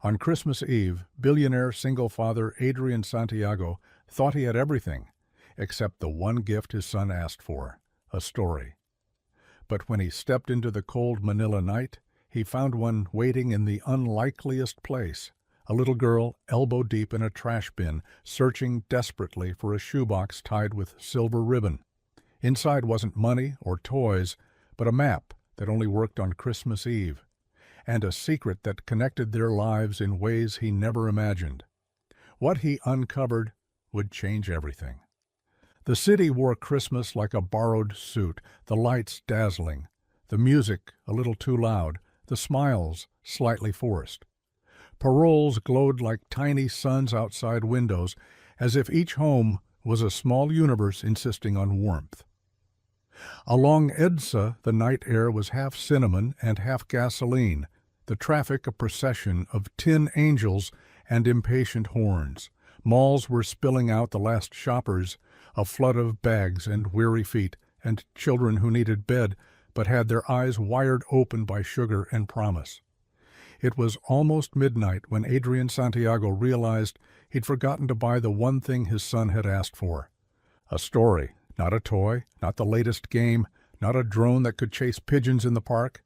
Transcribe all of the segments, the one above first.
On Christmas Eve, billionaire single father Adrian Santiago thought he had everything, except the one gift his son asked for, a story. But when he stepped into the cold Manila night, he found one waiting in the unlikeliest place, a little girl elbow-deep in a trash bin, searching desperately for a shoebox tied with silver ribbon. Inside wasn't money or toys, but a map that only worked on Christmas Eve, and a secret that connected their lives in ways he never imagined. What he uncovered would change everything. The city wore Christmas like a borrowed suit, the lights dazzling, the music a little too loud, the smiles slightly forced. Paroles glowed like tiny suns outside windows, as if each home was a small universe insisting on warmth. Along EDSA, the night air was half cinnamon and half gasoline, the traffic a procession of tin angels and impatient horns. Malls were spilling out the last shoppers, a flood of bags and weary feet, and children who needed bed but had their eyes wired open by sugar and promise. It was almost midnight when Adrian Santiago realized he'd forgotten to buy the one thing his son had asked for. A story, not a toy, not the latest game, not a drone that could chase pigeons in the park.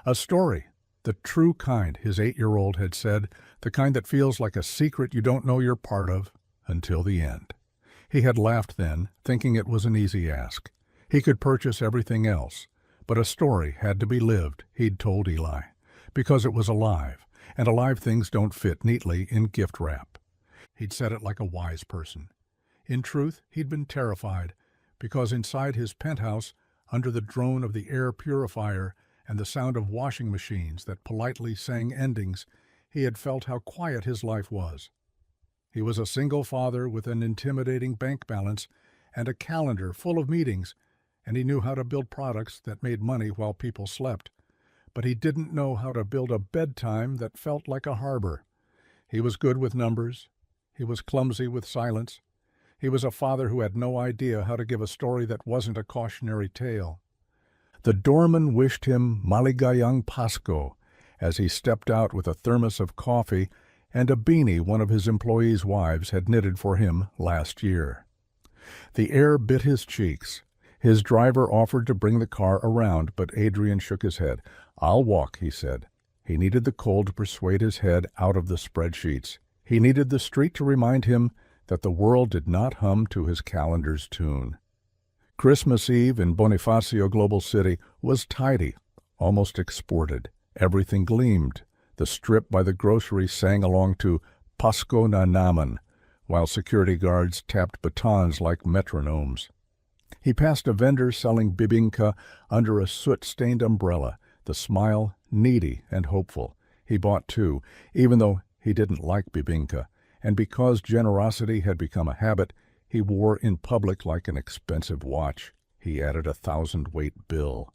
A story, the true kind, his 8-year-old had said, the kind that feels like a secret you don't know you're part of until the end. He had laughed then, thinking it was an easy ask. He could purchase everything else, but a story had to be lived, he'd told Eli, because it was alive, and alive things don't fit neatly in gift wrap. He'd said it like a wise person. In truth, he'd been terrified, because inside his penthouse, under the drone of the air purifier and the sound of washing machines that politely sang endings, he had felt how quiet his life was. He was a single father with an intimidating bank balance and a calendar full of meetings, and he knew how to build products that made money while people slept. But he didn't know how to build a bedtime that felt like a harbor. He was good with numbers. He was clumsy with silence. He was a father who had no idea how to give a story that wasn't a cautionary tale. The doorman wished him Maligayang Pasko as he stepped out with a thermos of coffee and a beanie one of his employees' wives had knitted for him last year. The air bit his cheeks. His driver offered to bring the car around, but Adrian shook his head. "I'll walk," he said. He needed the cold to persuade his head out of the spreadsheets. He needed the street to remind him that the world did not hum to his calendar's tune. Christmas Eve in Bonifacio Global City was tidy, almost exported. Everything gleamed. The strip by the grocery sang along to Pasko na Naman, while security guards tapped batons like metronomes. He passed a vendor selling bibingka under a soot-stained umbrella, the smile needy and hopeful. He bought two, even though he didn't like bibingka, and because generosity had become a habit, he wore in public like an expensive watch. He added a 1,000-weight bill.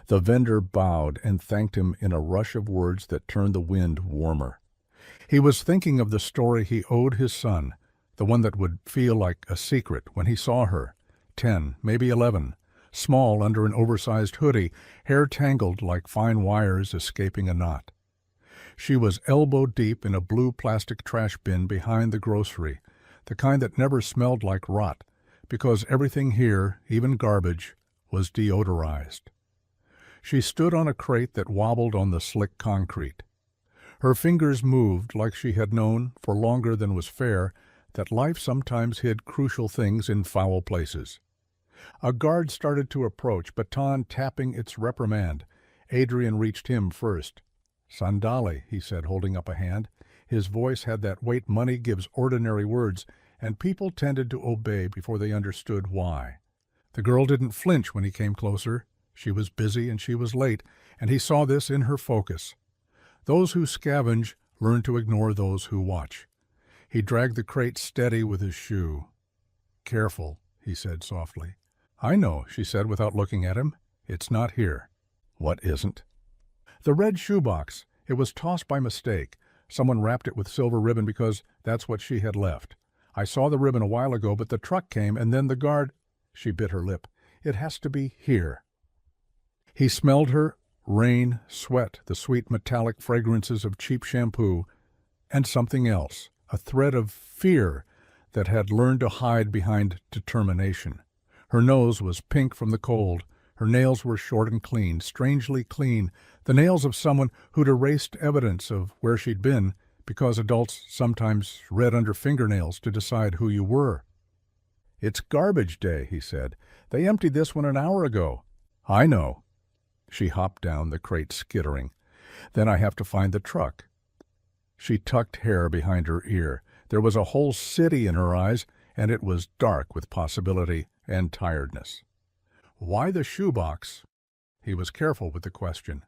The vendor bowed and thanked him in a rush of words that turned the wind warmer. He was thinking of the story he owed his son, the one that would feel like a secret when he saw her, 10, maybe 11, small under an oversized hoodie, hair tangled like fine wires escaping a knot. She was elbow-deep in a blue plastic trash bin behind the grocery, the kind that never smelled like rot, because everything here, even garbage, was deodorized. She stood on a crate that wobbled on the slick concrete. Her fingers moved like she had known, for longer than was fair, that life sometimes hid crucial things in foul places. A guard started to approach, baton tapping its reprimand. Adrian reached him first. "Sandali," he said, holding up a hand. His voice had that weight money gives ordinary words, and people tended to obey before they understood why. The girl didn't flinch when he came closer. She was busy and she was late, and he saw this in her focus. Those who scavenge learn to ignore those who watch. He dragged the crate steady with his shoe. "Careful," he said softly. "I know," she said without looking at him. "It's not here." "What isn't?" "The red shoebox. It was tossed by mistake. Someone wrapped it with silver ribbon because that's what she had left. I saw the ribbon a while ago, but the truck came, and then the guard—" She bit her lip. "It has to be here." He smelled her, rain, sweat, the sweet metallic fragrances of cheap shampoo, And something else, a thread of fear that had learned to hide behind determination. Her nose was pink from the cold. Her nails were short and clean, strangely clean, the nails of someone who'd erased evidence of where she'd been because adults sometimes read under fingernails to decide who you were. "It's garbage day," he said. "They emptied this one an hour ago." "I know." She hopped down, the crate skittering. "Then I have to find the truck." She tucked hair behind her ear. There was a whole city in her eyes, and it was dark with possibility and tiredness. "Why the shoebox?" He was careful with the question.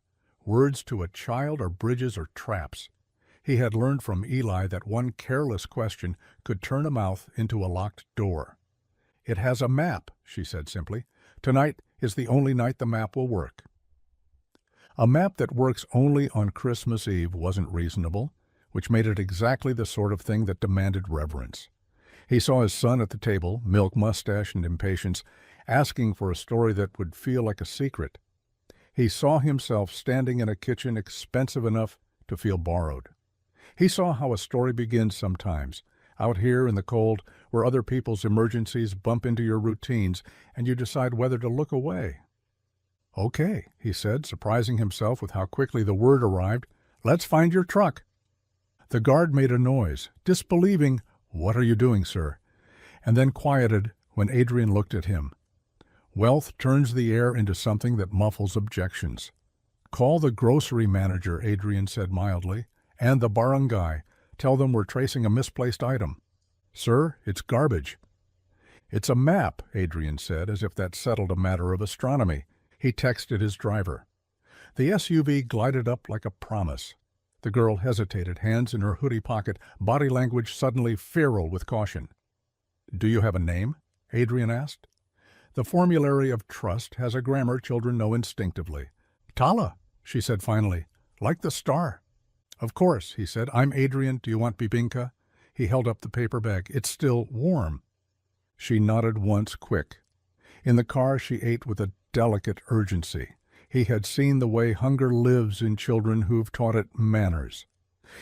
Words to a child are bridges or traps. He had learned from Eli that one careless question could turn a mouth into a locked door. "It has a map," she said simply. "Tonight is the only night the map will work." A map that works only on Christmas Eve wasn't reasonable, which made it exactly the sort of thing that demanded reverence. He saw his son at the table, milk mustache and impatience, asking for a story that would feel like a secret. He saw himself standing in a kitchen expensive enough to feel borrowed. He saw how a story begins sometimes, out here in the cold, where other people's emergencies bump into your routines, and you decide whether to look away. "Okay," he said, surprising himself with how quickly the word arrived. "Let's find your truck." The guard made a noise, disbelieving, "What are you doing, sir?" and then quieted when Adrian looked at him. Wealth turns the air into something that muffles objections. "Call the grocery manager," Adrian said mildly, "and the barangay. Tell them we're tracing a misplaced item." "Sir, it's garbage." "It's a map," Adrian said, as if that settled a matter of astronomy. He texted his driver. The SUV glided up like a promise. The girl hesitated, hands in her hoodie pocket, body language suddenly feral with caution. "Do you have a name?" Adrian asked. The formulary of trust has a grammar children know instinctively. "Tala," she said finally, "like the star." "Of course," he said. "I'm Adrian. Do you want bibinka?" He held up the paper bag. "It's still warm." She nodded once, quick. In the car she ate with a delicate urgency. He had seen the way hunger lives in children who've taught it manners.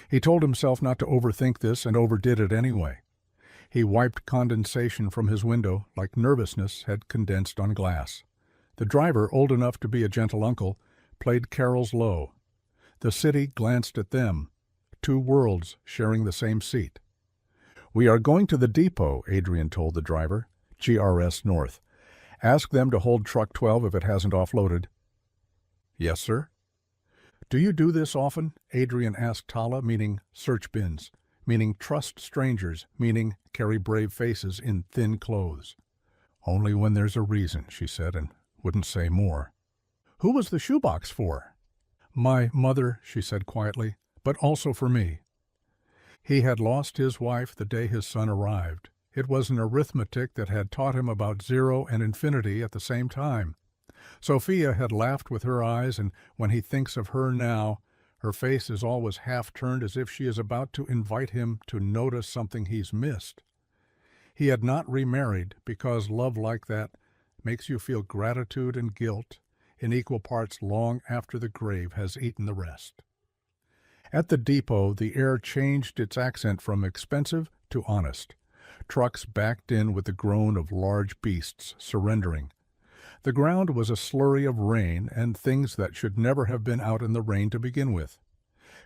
He told himself not to overthink this and overdid it anyway. He wiped condensation from his window like nervousness had condensed on glass. The driver, old enough to be a gentle uncle, played carols low. The city glanced at them, two worlds sharing the same seat. "We are going to the depot," Adrian told the driver. "GRS North. Ask them to hold truck 12 if it hasn't offloaded." "Yes, sir." "Do you do this often?" Adrian asked Tala, meaning search bins, meaning trust strangers, meaning carry brave faces in thin clothes. "Only when there's a reason," she said, and wouldn't say more. "Who was the shoebox for?" "My mother," she said quietly, "but also for me." He had lost his wife the day his son arrived. It was an arithmetic that had taught him about zero and infinity at the same time. Sophia had laughed with her eyes, and when he thinks of her now, her face is always half turned as if she is about to invite him to notice something he's missed. He had not remarried because love like that makes you feel gratitude and guilt in equal parts long after the grave has eaten the rest. At the depot, the air changed its accent from expensive to honest. Trucks backed in with the groan of large beasts surrendering. The ground was a slurry of rain and things that should never have been out in the rain to begin with.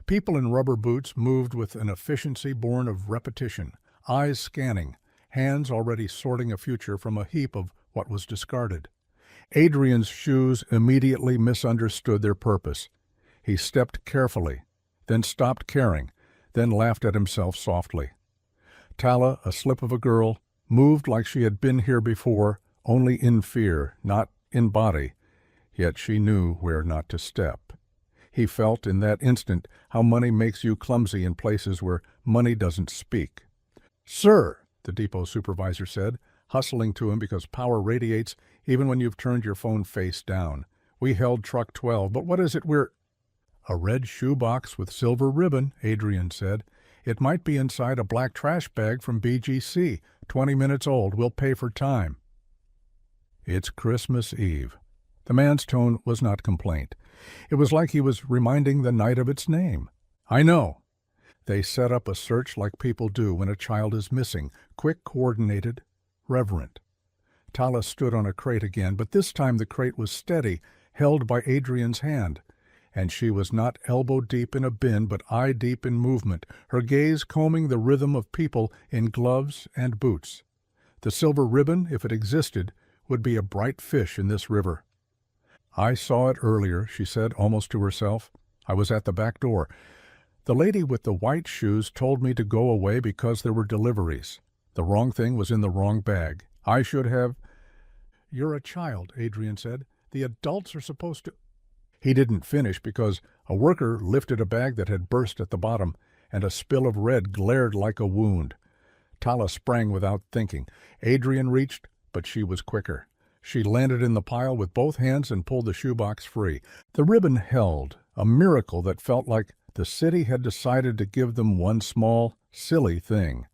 People in rubber boots moved with an efficiency born of repetition, eyes scanning, hands already sorting a future from a heap of what was discarded. Adrian's shoes immediately misunderstood their purpose. He stepped carefully, then stopped caring, then laughed at himself softly. Tala, a slip of a girl, moved like she had been here before, only in fear, not in body, yet she knew where not to step. He felt in that instant how money makes you clumsy in places where money doesn't speak. "Sir," the depot supervisor said, hustling to him because power radiates even when you've turned your phone face down. "We held truck 12, but what is it we're—" "A red shoebox with silver ribbon," Adrian said. "It might be inside a black trash bag from BGC, 20 minutes old. We'll pay for time." "It's Christmas Eve." The man's tone was not complaint. It was like he was reminding the night of its name. "I know." They set up a search like people do when a child is missing, quick, coordinated, reverent. Tala stood on a crate again, but this time the crate was steady, held by Adrian's hand, and she was not elbow-deep in a bin, but eye-deep in movement, her gaze combing the rhythm of people in gloves and boots. The silver ribbon, if it existed, would be a bright fish in this river. "I saw it earlier," she said, almost to herself. "I was at the back door. The lady with the white shoes told me to go away because there were deliveries. The wrong thing was in the wrong bag. I should have—" "You're a child," Adrian said. "The adults are supposed to—" He didn't finish because a worker lifted a bag that had burst at the bottom, and a spill of red glared like a wound. Tala sprang without thinking. Adrian reached, but she was quicker. She landed in the pile with both hands and pulled the shoebox free. The ribbon held, a miracle that felt like the city had decided to give them one small, silly thing.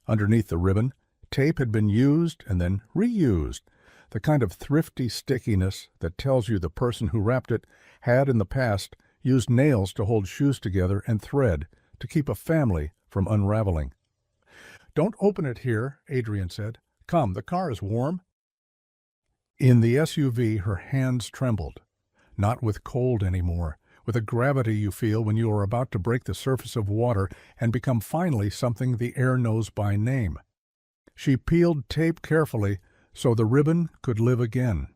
Underneath the ribbon, tape had been used and then reused, the kind of thrifty stickiness that tells you the person who wrapped it had in the past used nails to hold shoes together and thread to keep a family from unraveling. "Don't open it here," Adrian said. "Come, the car is warm." In the SUV, her hands trembled, not with cold anymore, with a gravity you feel when you are about to break the surface of water and become finally something the air knows by name. She peeled tape carefully so the ribbon could live again.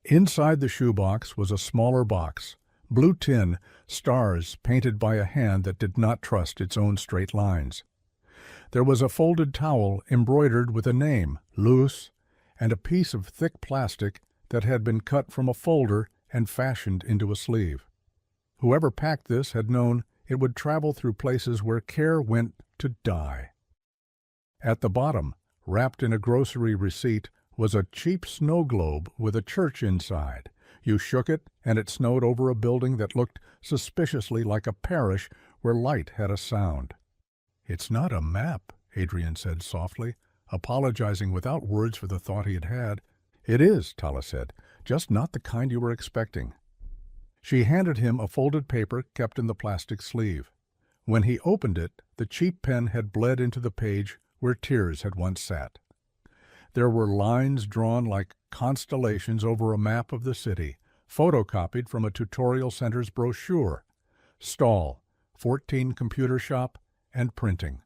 Inside the shoebox was a smaller box, blue tin, stars painted by a hand that did not trust its own straight lines. There was a folded towel embroidered with a name, Luz, and a piece of thick plastic that had been cut from a folder and fashioned into a sleeve. Whoever packed this had known it would travel through places where care went to die. At the bottom, wrapped in a grocery receipt, was a cheap snow globe with a church inside. You shook it, and it snowed over a building that looked suspiciously like a parish where light had a sound. "It's not a map," Adrian said softly, apologizing without words for the thought he had had. "It is," Tala said, "just not the kind you were expecting." She handed him a folded paper kept in the plastic sleeve. When he opened it, the cheap pen had bled into the page where tears had once sat. There were lines drawn like constellations over a map of the city, photocopied from a tutorial center's brochure. Stall, 14 computer shop, and printing.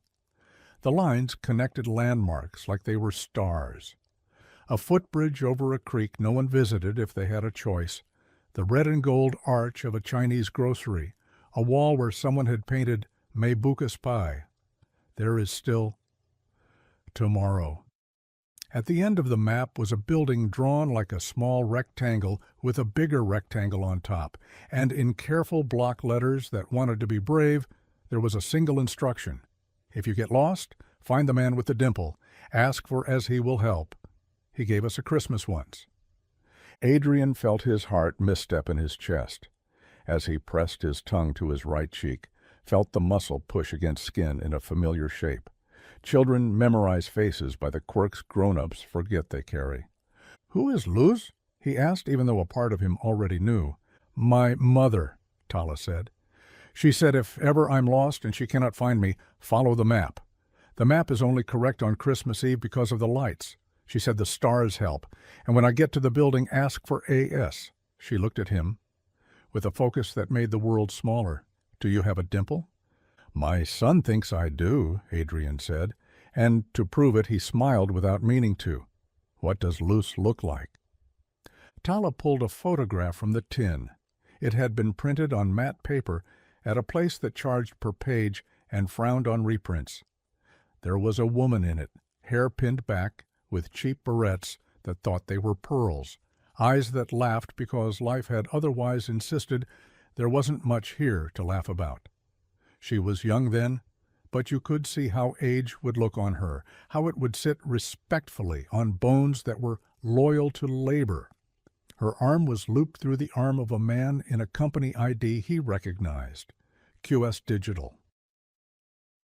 The lines connected landmarks like they were stars. A footbridge over a creek no one visited if they had a choice, the red and gold arch of a Chinese grocery, a wall where someone had painted "May Bukas Pie." There is still tomorrow. At the end of the map was a building drawn like a small rectangle with a bigger rectangle on top, and in careful block letters that wanted to be brave, there was a single instruction. If you get lost, find the man with the dimple. Ask for as he will help. He gave us a Christmas once. Adrian felt his heart misstep in his chest. As he pressed his tongue to his right cheek, felt the muscle push against skin in a familiar shape. Children memorize faces by the quirks grown-ups forget they carry. "Who is Luz?" he asked, even though a part of him already knew. "My mother," Tala said. "She said if ever I'm lost and she cannot find me, follow the map. The map is only correct on Christmas Eve because of the lights. She said the stars help, and when I get to the building, ask for A.S. She looked at him with a focus that made the world smaller. "Do you have a dimple?" "My son thinks I do," Adrian said, and to prove it he smiled without meaning to. "What does Luz look like?" Tala pulled a photograph from the tin. It had been printed on matte paper at a place that charged per page and frowned on reprints. There was a woman in it, hair pinned back, with cheap barrettes that thought they were pearls, eyes that laughed because life had otherwise insisted there wasn't much here to laugh about. She was young then, but you could see how age would look on her, how it would sit respectfully on bones that were loyal to labor. Her arm was looped through the arm of a man in a company ID he recognized, QS Digital.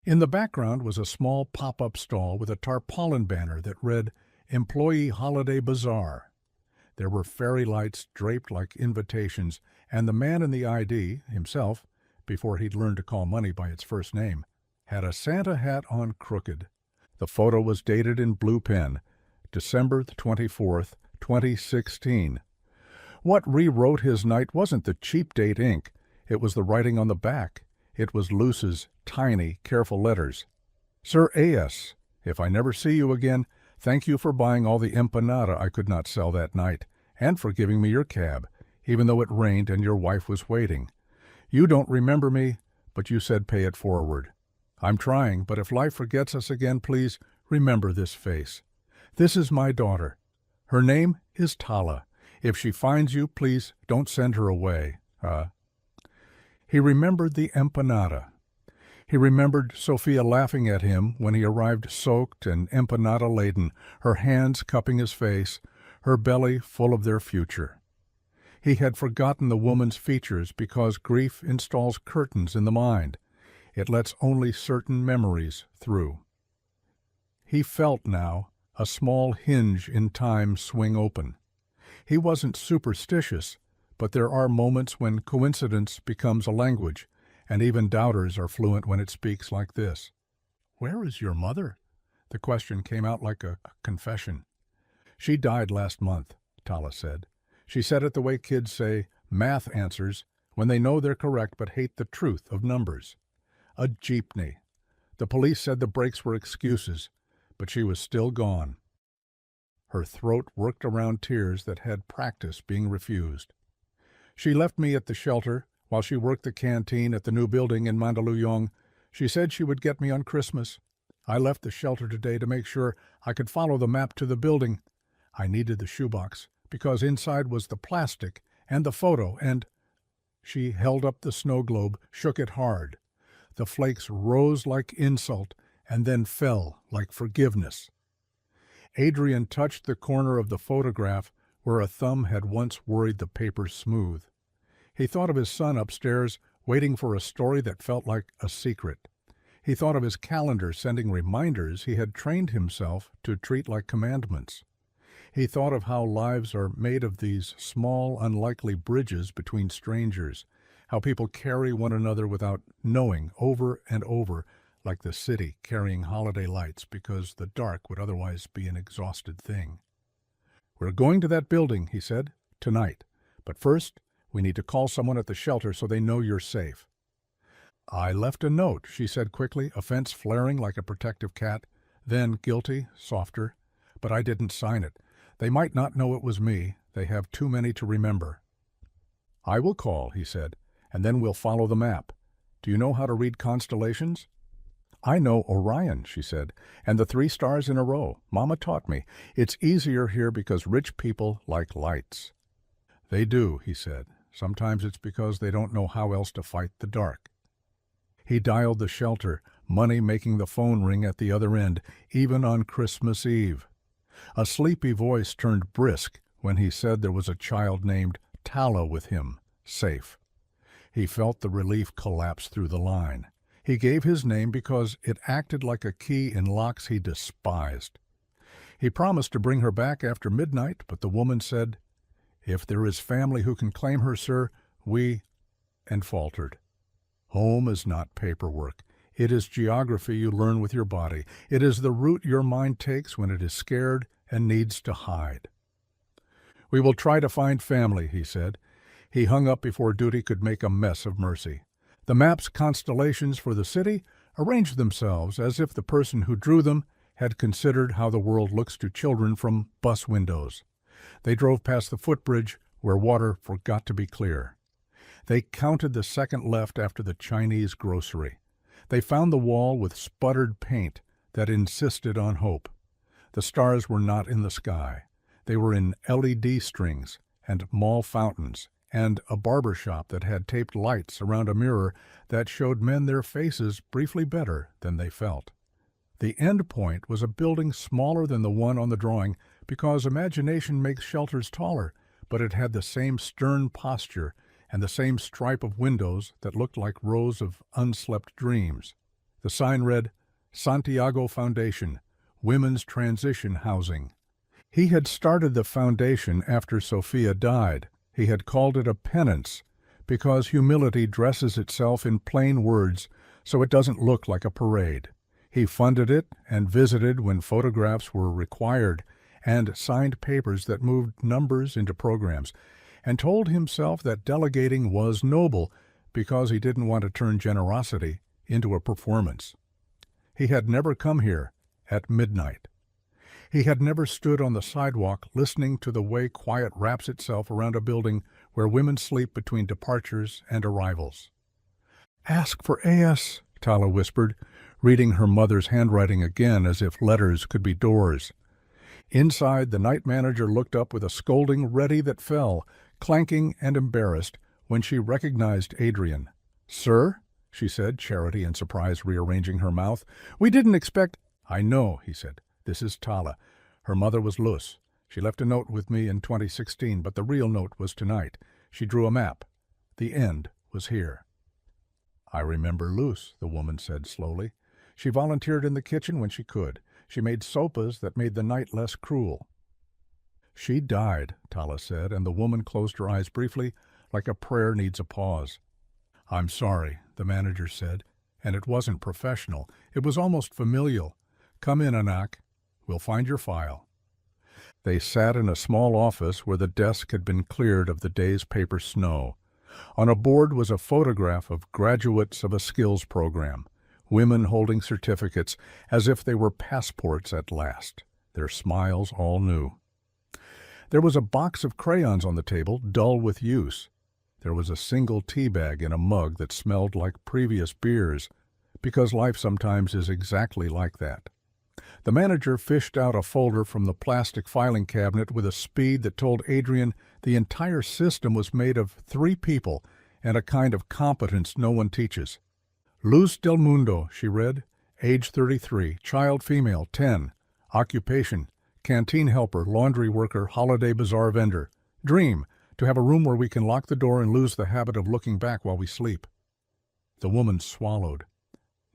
In the background was a small pop-up stall with a tarpaulin banner that read, "Employee Holiday Bazaar." There were fairy lights draped like invitations, and the man in the ID, himself, before he'd learned to call money by its first name, had a Santa hat on crooked. The photo was dated in blue pen, December the 24th, 2016. What rewrote his night wasn't the cheap date ink. It was the writing on the back. It was Luce's tiny, careful letters. Sir A.S., if I never see you again, thank you for buying all the empanada I could not sell that night, and for giving me your cab, even though it rained and your wife was waiting. You don't remember me, but you said pay it forward. I'm trying, but if life forgets us again, please remember this face. This is my daughter. Her name is Tala. If she finds you, please don't send her away. He remembered the empanada. He remembered Sophia laughing at him when he arrived soaked and empanada-laden, her hands cupping his face, her belly full of their future. He had forgotten the woman's features because grief installs curtains in the mind. It lets only certain memories through. He felt now a small hinge in time swing open. He wasn't superstitious, but there are moments when coincidence becomes a language, and even doubters are fluent when it speaks like this. "Where is your mother?" The question came out like a confession. "She died last month," Tala said. She said it the way kids say math answers when they know they're correct but hate the truth of numbers. A jeepney. The police said the brakes were excuses, but she was still gone. Her throat worked around tears that had practice being refused. "She left me at the shelter while she worked the canteen at the new building in Mandaluyong. She said she would get me on Christmas. I left the shelter today to make sure I could follow the map to the building. I needed the shoebox because inside was the plastic and the photo and—" She held up the snow globe, shook it hard. The flakes rose like insult and then fell like forgiveness. Adrian touched the corner of the photograph where a thumb had once worried the paper smooth. He thought of his son upstairs, waiting for a story that felt like a secret. He thought of his calendar sending reminders he had trained himself to treat like commandments. He thought of how lives are made of these small, unlikely bridges between strangers, how people carry one another without knowing over and over, like the city carrying holiday lights because the dark would otherwise be an exhausted thing. "We're going to that building," he said, "tonight. But first, we need to call someone at the shelter so they know you're safe." "I left a note," she said quickly, offense flaring like a protective cat. Then, guilty, softer. "But I didn't sign it. They might not know it was me. They have too many to remember." "I will call," he said, "and then we'll follow the map. Do you know how to read constellations?" "I know Orion," she said, "and the 3 stars in a row. Mama taught me. It's easier here because rich people like lights." "They do," he said. "Sometimes it's because they don't know how else to fight the dark." He dialed the shelter, money making the phone ring at the other end, even on Christmas Eve. A sleepy voice turned brisk when he said there was a child named Tala with him, safe. He felt the relief collapse through the line. He gave his name because it acted like a key in locks he despised. He promised to bring her back after midnight, but the woman said, "If there is family who can claim her, sir, we—" and faltered. Home is not paperwork. It is geography you learn with your body. It is the route your mind takes when it is scared and needs to hide. "We will try to find family," he said. He hung up before duty could make a mess of mercy. The map's constellations for the city arranged themselves as if the person who drew them had considered how the world looks to children from bus windows. They drove past the footbridge where water forgot to be clear. They counted the second left after the Chinese grocery. They found the wall with sputtered paint that insisted on hope. The stars were not in the sky. They were in LED strings and mall fountains and a barber shop that had taped lights around a mirror that showed men their faces briefly better than they felt. The end point was a building smaller than the one on the drawing because imagination makes shelters taller, but it had the same stern posture and the same stripe of windows that looked like rows of unslept dreams. The sign read, "Santiago Foundation, Women's Transition Housing." He had started the foundation after Sophia died. He had called it a penance because humility dresses itself in plain words so it doesn't look like a parade. He funded it and visited when photographs were required and signed papers that moved numbers into programs, and told himself that delegating was noble because he didn't want to turn generosity into a performance. He had never come here at midnight. He had never stood on the sidewalk listening to the way quiet wraps itself around a building where women sleep between departures and arrivals. "Ask for A.S.," Tala whispered, reading her mother's handwriting again as if letters could be doors. Inside, the night manager looked up with a scolding ready that fell, clanking and embarrassed, when she recognized Adrian. "Sir?" she said, charity and surprise rearranging her mouth. "We didn't expect—" "I know," he said. "This is Tala. Her mother was Luz. She left a note with me in 2016, but the real note was tonight. She drew a map. The end was here." "I remember Luz," the woman said slowly. "She volunteered in the kitchen when she could. She made sopas that made the night less cruel." "She died," Tala said, and the woman closed her eyes briefly, like a prayer needs a pause. "I'm sorry," the manager said, and it wasn't professional. It was almost familial. "Come in, Anak. We'll find your file." They sat in a small office where the desk had been cleared of the day's paper snow. On a board was a photograph of graduates of a skills program, women holding certificates as if they were passports at last, their smiles all new. There was a box of crayons on the table, dull with use. There was a single tea bag in a mug that smelled like previous beers, because life sometimes is exactly like that. The manager fished out a folder from the plastic filing cabinet with a speed that told Adrian the entire system was made of 3 people and a kind of competence no one teaches. "Luz del Mundo," she read, age 33, child female, 10, occupation, canteen helper, laundry worker, holiday bazaar vendor. Dream, to have a room where we can lock the door and lose the habit of looking back while we sleep. The woman swallowed.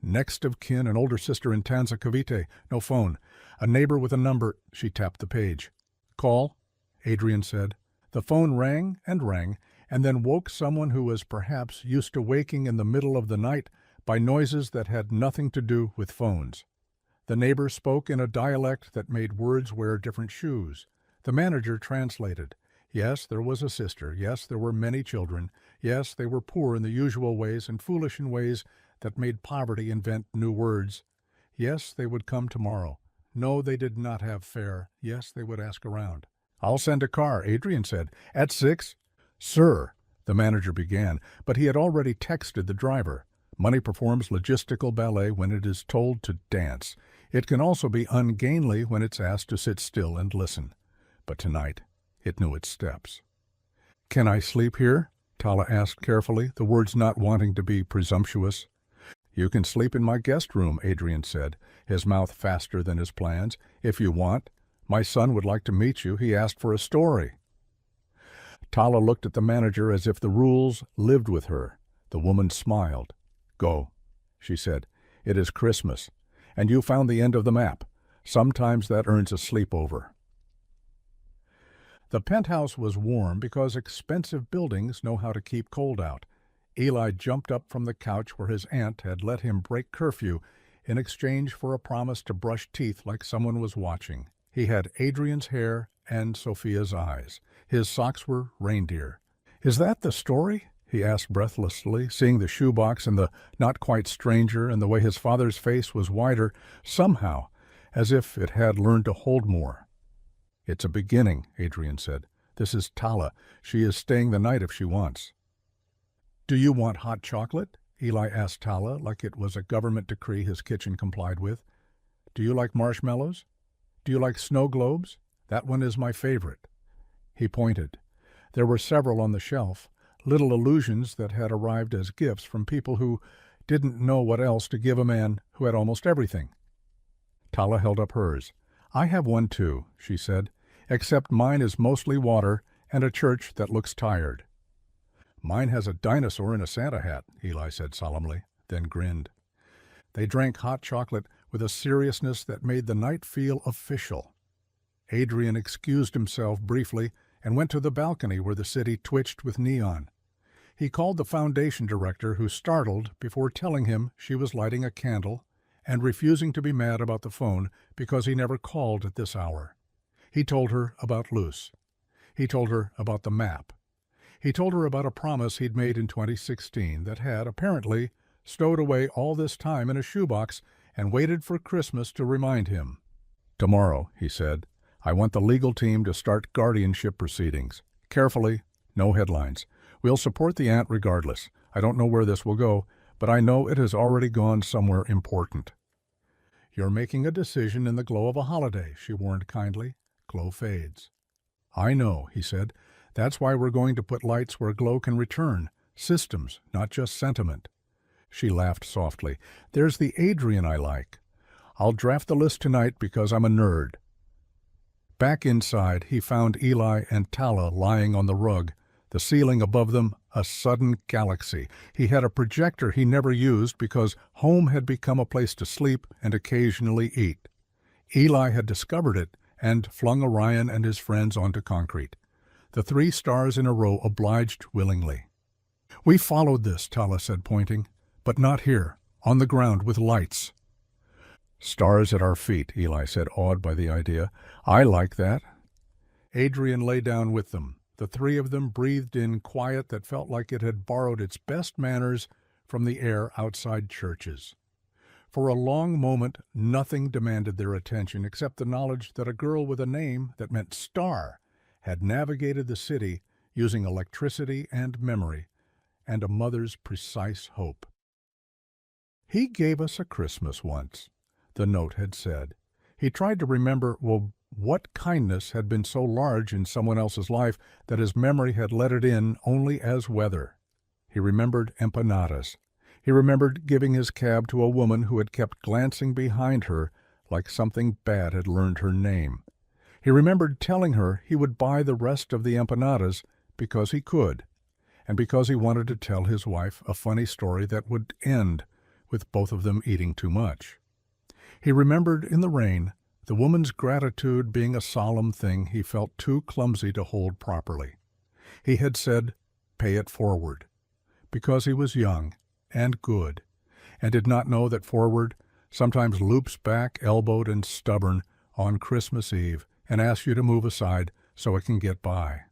Next of kin, an older sister in Tanza Cavite. No phone. A neighbor with a number. She tapped the page. "Call," Adrian said. The phone rang, and then woke someone who was perhaps used to waking in the middle of the night by noises that had nothing to do with phones. The neighbor spoke in a dialect that made words wear different shoes. The manager translated. Yes, there was a sister. Yes, there were many children. Yes, they were poor in the usual ways and foolish in ways that made poverty invent new words. Yes, they would come tomorrow. No, they did not have fare. Yes, they would ask around. "I'll send a car," Adrian said. "At 6? "Sir," the manager began, but he had already texted the driver. Money performs logistical ballet when it is told to dance. It can also be ungainly when it's asked to sit still and listen. But tonight, it knew its steps. "Can I sleep here?" Tala asked carefully, the words not wanting to be presumptuous. "You can sleep in my guest room," Adrian said, his mouth faster than his plans. "If you want. My son would like to meet you. He asked for a story." Tala looked at the manager as if the rules lived with her. The woman smiled. "Go," she said. "It is Christmas, and you found the end of the map. Sometimes that earns a sleepover." The penthouse was warm because expensive buildings know how to keep cold out. Eli jumped up from the couch where his aunt had let him break curfew in exchange for a promise to brush teeth like someone was watching. He had Adrian's hair and Sophia's eyes. His socks were reindeer. "Is that the story?" he asked breathlessly, seeing the shoebox and the not-quite-stranger and the way his father's face was wider, somehow, as if it had learned to hold more. "It's a beginning," Adrian said. "This is Tala. She is staying the night if she wants." "Do you want hot chocolate?" Eli asked Tala, like it was a government decree his kitchen complied with. "Do you like marshmallows? Do you like snow globes? That one is my favorite." He pointed. There were several on the shelf, little illusions that had arrived as gifts from people who didn't know what else to give a man who had almost everything. Tala held up hers. "I have one too," she said, "except mine is mostly water and a church that looks tired." "Mine has a dinosaur in a Santa hat," Eli said solemnly, then grinned. They drank hot chocolate with a seriousness that made the night feel official. Adrian excused himself briefly and went to the balcony where the city twitched with neon. He called the foundation director, who startled before telling him she was lighting a candle and refusing to be mad about the phone because he never called at this hour. He told her about Luce. He told her about the map. He told her about a promise he'd made in 2016 that had, apparently, stowed away all this time in a shoebox and waited for Christmas to remind him. "Tomorrow," he said, "I want the legal team to start guardianship proceedings. Carefully, no headlines. We'll support the aunt regardless. I don't know where this will go, but I know it has already gone somewhere important." "You're making a decision in the glow of a holiday," she warned kindly. "Glow fades." "I know," he said. "That's why we're going to put lights where glow can return. Systems, not just sentiment." She laughed softly. "There's the Adrian I like. I'll draft the list tonight because I'm a nerd." Back inside, he found Eli and Tala lying on the rug, the ceiling above them a sudden galaxy. He had a projector he never used because home had become a place to sleep and occasionally eat. Eli had discovered it and flung Orion and his friends onto concrete. The 3 stars in a row obliged willingly. "We followed this," Tala said, pointing, "but not here, on the ground with lights." "Stars at our feet," Eli said, awed by the idea. "I like that." Adrian lay down with them. The 3 of them breathed in quiet that felt like it had borrowed its best manners from the air outside churches. For a long moment nothing demanded their attention except the knowledge that a girl with a name that meant star had navigated the city using electricity and memory and a mother's precise hope. "He gave us a Christmas once," the note had said. He tried to remember, what kindness had been so large in someone else's life that his memory had let it in only as weather. He remembered empanadas. He remembered giving his cab to a woman who had kept glancing behind her like something bad had learned her name. He remembered telling her he would buy the rest of the empanadas because he could, and because he wanted to tell his wife a funny story that would end with both of them eating too much. He remembered in the rain the woman's gratitude being a solemn thing he felt too clumsy to hold properly. He had said, "Pay it forward," because he was young and good, and did not know that forward sometimes loops back, elbowed and stubborn, on Christmas Eve and asks you to move aside so it can get by.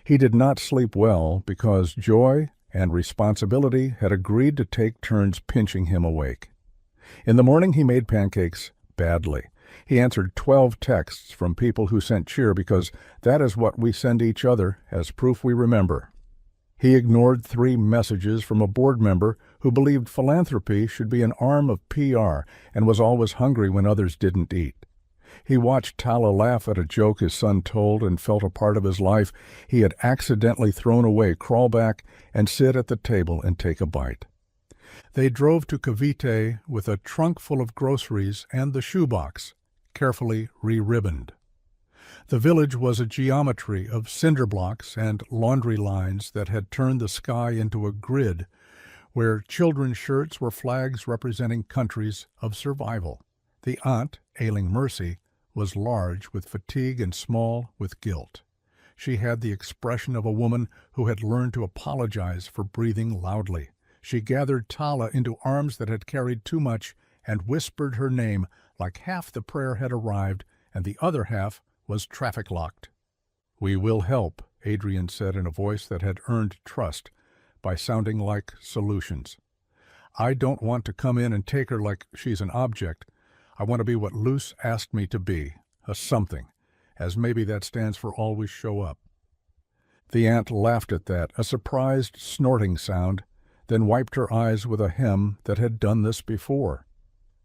He did not sleep well because joy and responsibility had agreed to take turns pinching him awake. In the morning he made pancakes badly. He answered 12 texts from people who sent cheer because that is what we send each other as proof we remember. He ignored 3 messages from a board member who believed philanthropy should be an arm of PR and was always hungry when others didn't eat. He watched Tala laugh at a joke his son told and felt a part of his life he had accidentally thrown away crawl back and sit at the table and take a bite. They drove to Cavite with a trunk full of groceries and the shoebox, carefully re-ribboned. The village was a geometry of cinder blocks and laundry lines that had turned the sky into a grid where children's shirts were flags representing countries of survival. The aunt, ailing Mercy, was large with fatigue and small with guilt. She had the expression of a woman who had learned to apologize for breathing loudly. She gathered Tala into arms that had carried too much and whispered her name like half the prayer had arrived and the other half was traffic-locked. "We will help," Adrian said in a voice that had earned trust by sounding like solutions. "I don't want to come in and take her like she's an object. I want to be what Luce asked me to be, a something, as maybe that stands for always show up." The aunt laughed at that, a surprised snorting sound, then wiped her eyes with a hem that had done this before.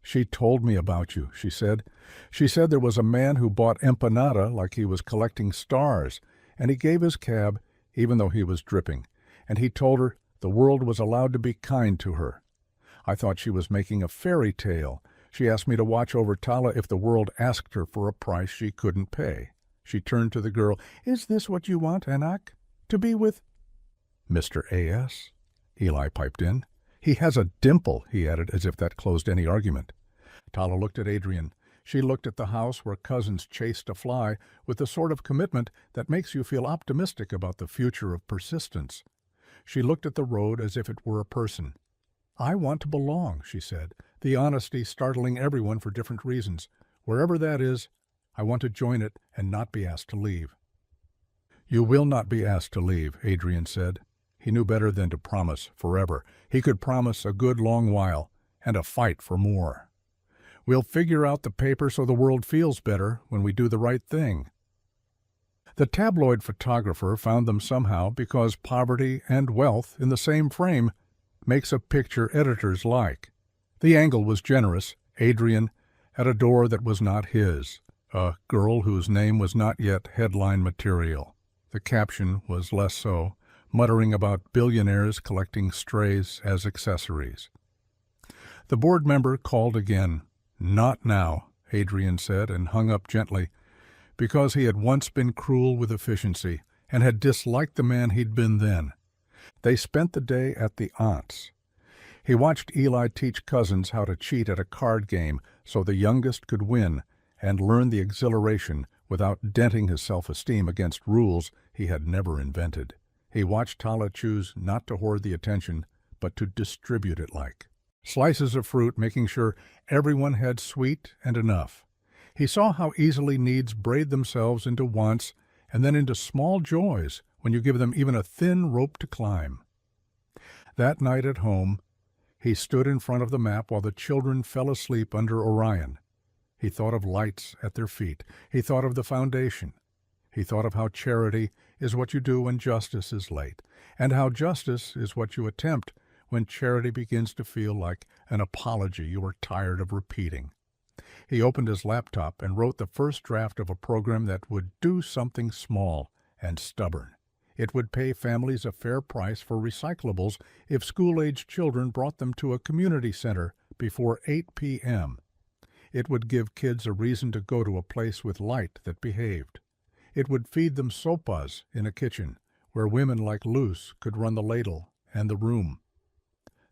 "She told me about you," she said. "She said there was a man who bought empanada like he was collecting stars, and he gave his cab, even though he was dripping, and he told her the world was allowed to be kind to her. I thought she was making a fairy tale. She asked me to watch over Tala if the world asked her for a price she couldn't pay." She turned to the girl. "Is this what you want, Anak? To be with—" "Mr. A.S.?" Eli piped in. "He has a dimple," he added, as if that closed any argument. Tala looked at Adrian. She looked at the house where cousins chased a fly with the sort of commitment that makes you feel optimistic about the future of persistence. She looked at the road as if it were a person. "I want to belong," she said, the honesty startling everyone for different reasons. "Wherever that is, I want to join it and not be asked to leave." "You will not be asked to leave," Adrian said. He knew better than to promise forever. He could promise a good long while, and a fight for more. "We'll figure out the paper so the world feels better when we do the right thing." The tabloid photographer found them somehow because poverty and wealth in the same frame makes a picture editors like. The angle was generous. Adrian at a door that was not his, a girl whose name was not yet headline material. The caption was less so, muttering about billionaires collecting strays as accessories. The board member called again. "Not now," Adrian said, and hung up gently, because he had once been cruel with efficiency and had disliked the man he'd been then. They spent the day at the aunt's. He watched Eli teach cousins how to cheat at a card game so the youngest could win, and learn the exhilaration without denting his self-esteem against rules he had never invented. He watched Tala choose not to hoard the attention, but to distribute it like slices of fruit, making sure everyone had sweet and enough. He saw how easily needs braid themselves into wants and then into small joys when you give them even a thin rope to climb. That night at home, he stood in front of the map while the children fell asleep under Orion. He thought of lights at their feet. He thought of the foundation. He thought of how charity is what you do when justice is late, and how justice is what you attempt when charity begins to feel like an apology you are tired of repeating. He opened his laptop and wrote the first draft of a program that would do something small and stubborn. It would pay families a fair price for recyclables if school-aged children brought them to a community center before 8 p.m. It would give kids a reason to go to a place with light that behaved. It would feed them sopas in a kitchen where women like Luce could run the ladle and the room.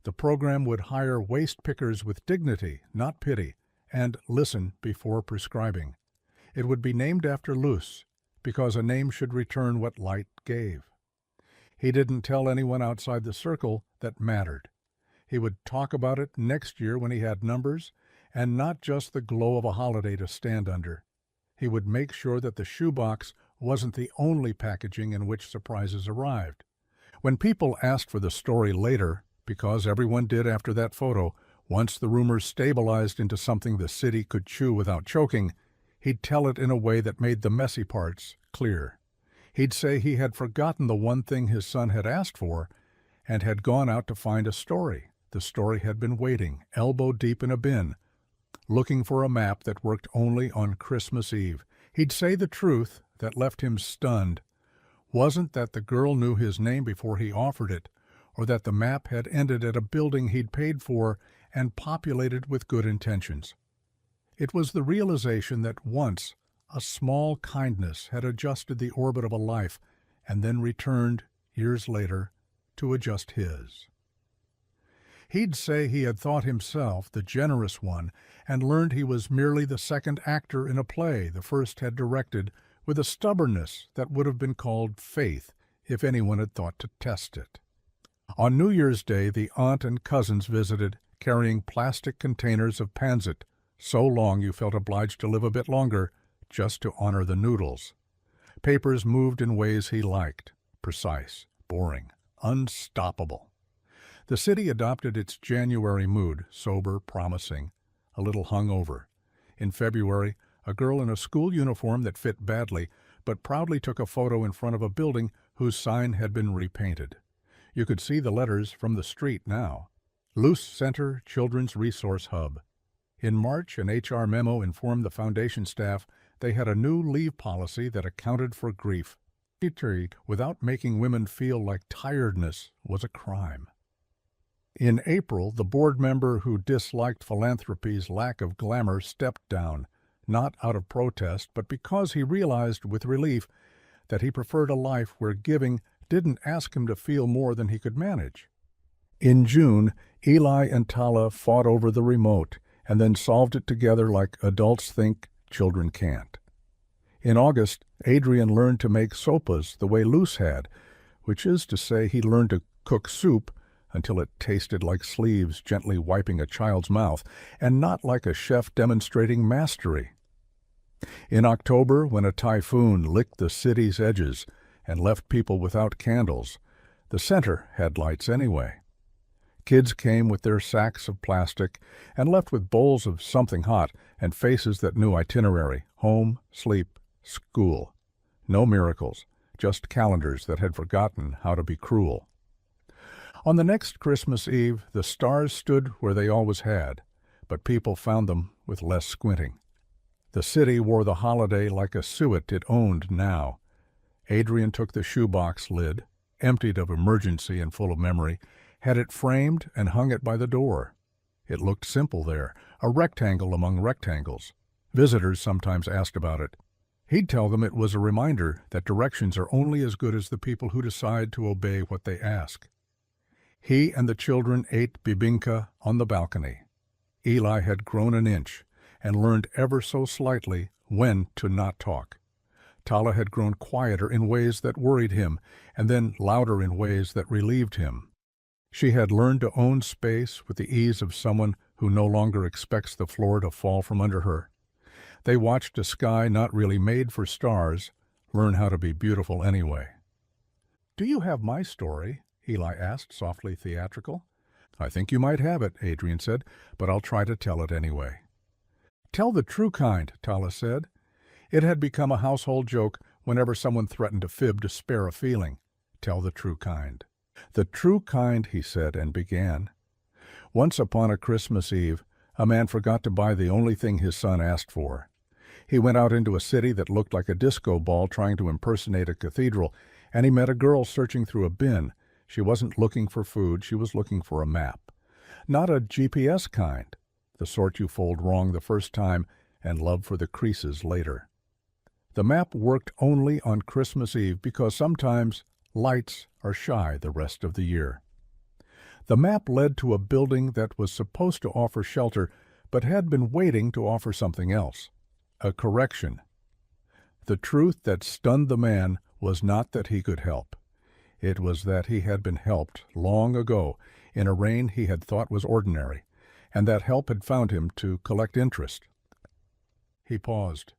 The program would hire waste pickers with dignity, not pity, and listen before prescribing. It would be named after Luce, because a name should return what light gave. He didn't tell anyone outside the circle that mattered. He would talk about it next year when he had numbers, and not just the glow of a holiday to stand under. He would make sure that the shoebox wasn't the only packaging in which surprises arrived. When people asked for the story later, because everyone did after that photo, once the rumors stabilized into something the city could chew without choking, he'd tell it in a way that made the messy parts clear. He'd say he had forgotten the one thing his son had asked for and had gone out to find a story. The story had been waiting, elbow deep in a bin, looking for a map that worked only on Christmas Eve. He'd say the truth that left him stunned wasn't that the girl knew his name before he offered it, or that the map had ended at a building he'd paid for and populated with good intentions. It was the realization that once a small kindness had adjusted the orbit of a life and then returned, years later, to adjust his. He'd say he had thought himself the generous one and learned he was merely the second actor in a play the first had directed, with a stubbornness that would have been called faith if anyone had thought to test it. On New Year's Day, the aunt and cousins visited, carrying plastic containers of Pansit, so long you felt obliged to live a bit longer just to honor the noodles. Papers moved in ways he liked, precise, boring, unstoppable. The city adopted its January mood, sober, promising, a little hungover. In February, a girl in a school uniform that fit badly, but proudly took a photo in front of a building whose sign had been repainted. You could see the letters from the street now. Luce Center Children's Resource Hub. In March, an HR memo informed the foundation staff they had a new leave policy that accounted for grief. Without making women feel like tiredness was a crime. In April, the board member who disliked philanthropy's lack of glamour stepped down, not out of protest, but because he realized with relief that he preferred a life where giving didn't ask him to feel more than he could manage. In June, Eli and Tala fought over the remote and then solved it together like adults think, children can't. In August, Adrian learned to make sopas the way Luce had, which is to say he learned to cook soup until it tasted like sleeves gently wiping a child's mouth, and not like a chef demonstrating mastery. In October, when a typhoon licked the city's edges and left people without candles, the center had lights anyway. Kids came with their sacks of plastic and left with bowls of something hot and faces that knew itinerary: home, sleep, school. No miracles, just calendars that had forgotten how to be cruel. On the next Christmas Eve, the stars stood where they always had, but people found them with less squinting. The city wore the holiday like a suet it owned now. Adrian took the shoebox lid, emptied of emergency and full of memory, had it framed and hung it by the door. It looked simple there, a rectangle among rectangles. Visitors sometimes asked about it. He'd tell them it was a reminder that directions are only as good as the people who decide to obey what they ask. He and the children ate bibinka on the balcony. Eli had grown an inch and learned ever so slightly when to not talk. Tala had grown quieter in ways that worried him, and then louder in ways that relieved him. She had learned to own space with the ease of someone who no longer expects the floor to fall from under her. They watched a sky not really made for stars learn how to be beautiful anyway. "Do you have my story?" Eli asked, softly theatrical. "I think you might have it," Adrian said, "but I'll try to tell it anyway." "Tell the true kind," Tala said. It had become a household joke whenever someone threatened to fib to spare a feeling. "Tell the true kind." "The true kind," he said, and began. Once upon a Christmas Eve, a man forgot to buy the only thing his son asked for. He went out into a city that looked like a disco ball trying to impersonate a cathedral, and he met a girl searching through a bin. She wasn't looking for food, she was looking for a map. Not a GPS kind, the sort you fold wrong the first time and love for the creases later. The map worked only on Christmas Eve because sometimes lights are shy the rest of the year. The map led to a building that was supposed to offer shelter but had been waiting to offer something else. A correction. The truth that stunned the man was not that he could help. It was that he had been helped long ago in a reign he had thought was ordinary, and that help had found him to collect interest. He paused.